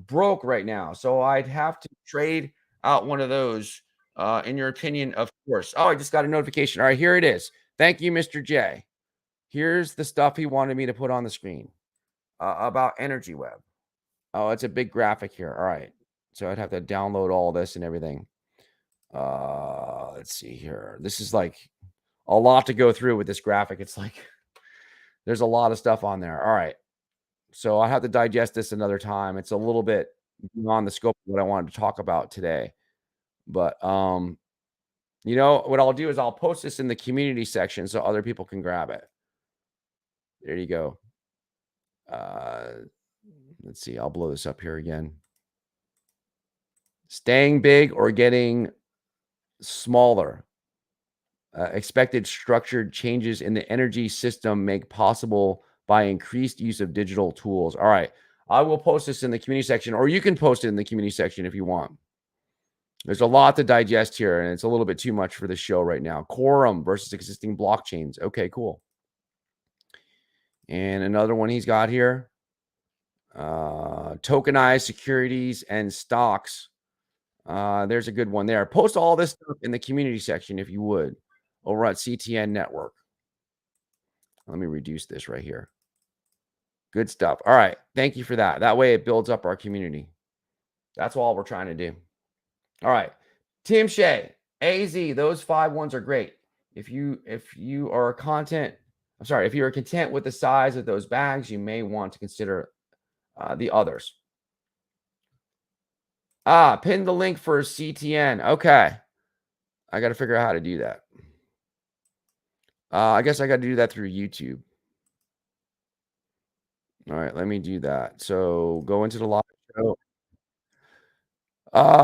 broke right now, so I'd have to trade out one of those. In your opinion, of course. Oh, I just got a notification. All right, here it is. Thank you, Mr. J. Here's the stuff he wanted me to put on the screen about Energy Web. Oh, it's a big graphic here. All right. So I'd have to download all this and everything. Let's see here. This is like a lot to go through with this graphic. It's like there's a lot of stuff on there. All right. So I have to digest this another time. It's a little bit beyond the scope of what I wanted to talk about today. But you know, what I'll do is I'll post this in the community section so other people can grab it. There you go. Let's see. I'll blow this up here again. Staying big or getting smaller. Expected structured changes in the energy system make possible by increased use of digital tools. All right. I will post this in the community section, or you can post it in the community section if you want. There's a lot to digest here, and it's a little bit too much for the show right now. Quorum versus existing blockchains. Okay, cool. And another one he's got here. Tokenized securities and stocks. There's a good one there. Post all this stuff in the community section if you would, over at CTN Network. Let me reduce this right here. Good stuff. All right. Thank you for that. That way it builds up our community. That's all we're trying to do. All right. Tim Shea, AZ, those 5 ones are great. If you are if you are content with the size of those bags, you may want to consider the others. Pin the link for CTN. Okay. I got to figure out how to do that. I guess I got to do that through YouTube. All right, let me do that. So go into the live show.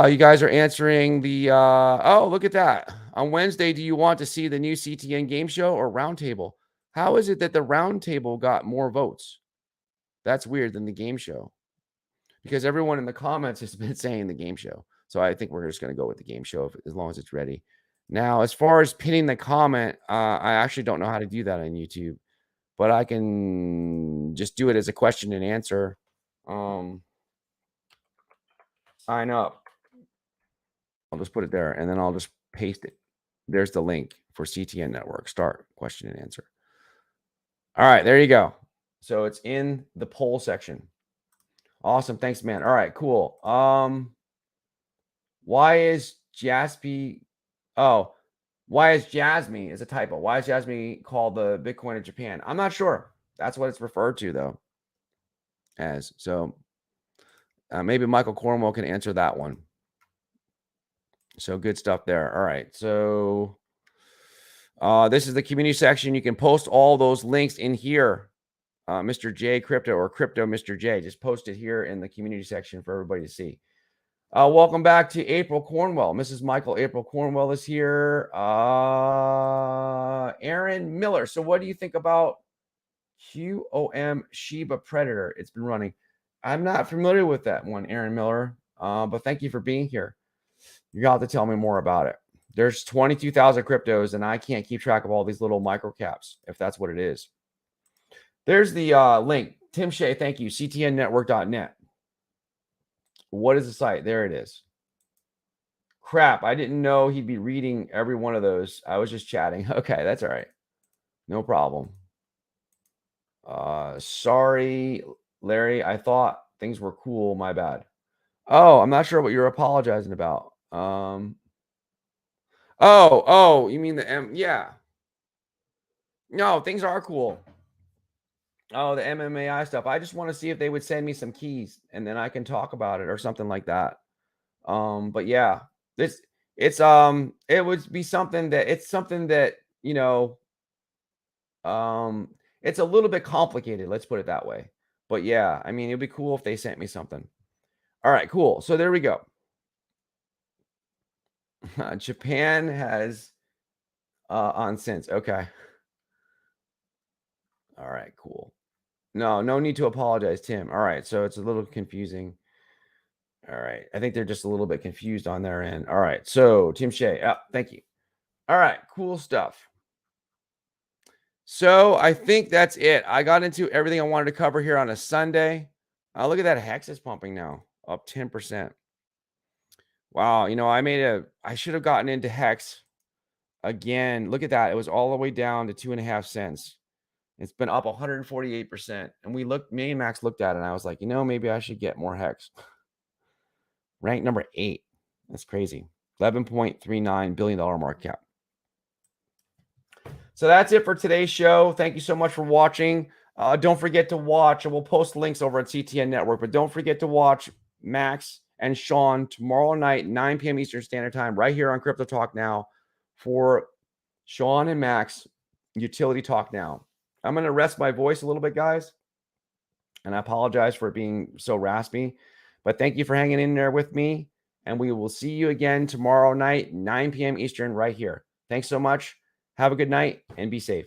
You guys are answering the oh, look at that. On Wednesday, do you want to see the new CTN game show or roundtable? How is it that the roundtable got more votes? That's weird than the game show. Because everyone in the comments has been saying the game show. So I think we're just going to go with the game show as long as it's ready. Now, as far as pinning the comment, I actually don't know how to do that on YouTube, but I can just do it as a question and answer. Sign up. I'll just put it there, and then I'll just paste it. There's the link for CTN Network. Start question and answer. All right, there you go. So it's in the poll section. Awesome. Thanks, man. All right, cool. Why is Jaspi? Oh, why is Jasmine is a typo? Why is Jasmine called the Bitcoin of Japan? I'm not sure. That's what it's referred to, though. As so, maybe Michael Cornwell can answer that one. So good stuff there. All right. So this is the community section. You can post all those links in here. Mr. J Crypto or Crypto Mr. J. Just post it here in the community section for everybody to see. Welcome back to April Cornwell. Mrs. Michael April Cornwell is here. Aaron Miller. So what do you think about QOM Shiba Predator? It's been running. I'm not familiar with that one, Aaron Miller, but thank you for being here. You got to tell me more about it. There's 22,000 cryptos, and I can't keep track of all these little micro caps, if that's what it is. There's the link. Tim Shea, thank you. ctnnetwork.net. What is the site? There it is. Crap, I didn't know he'd be reading every one of those. I was just chatting. Okay, that's all right. No problem. Sorry, Larry. I thought things were cool. My bad. Oh, I'm not sure what you're apologizing about. Oh, you mean the M? Yeah. No, things are cool. Oh, the MMAI stuff. I just want to see if they would send me some keys and then I can talk about it or something like that. But yeah, it would be something that, you know, it's a little bit complicated. Let's put it that way. But yeah, I mean, it'd be cool if they sent me something. All right, cool. So there we go. Japan has on since. Okay. All right, cool. No need to apologize, Tim. All right, so it's a little confusing. All right, I think they're just a little bit confused on their end. All right, so Tim Shea, thank you. All right, cool stuff. So I think that's it. I got into everything I wanted to cover here on a Sunday. Look at that, Hex is pumping now, up 10%. Wow, you know, I should have gotten into Hex again. Look at that. It was all the way down to 2.5 cents. It's been up 148%. And me and Max looked at it and I was like, you know, maybe I should get more Hex. Rank number 8. That's crazy. $11.39 billion market cap. So that's it for today's show. Thank you so much for watching. Don't forget to watch, and we'll post links over at CTN Network, but don't forget to watch Max and Sean tomorrow night, 9 p.m. Eastern Standard Time, right here on Crypto Talk Now for Sean and Max Utility Talk Now. I'm going to rest my voice a little bit, guys, and I apologize for being so raspy, but thank you for hanging in there with me, and we will see you again tomorrow night, 9 p.m. Eastern, right here. Thanks so much. Have a good night and be safe.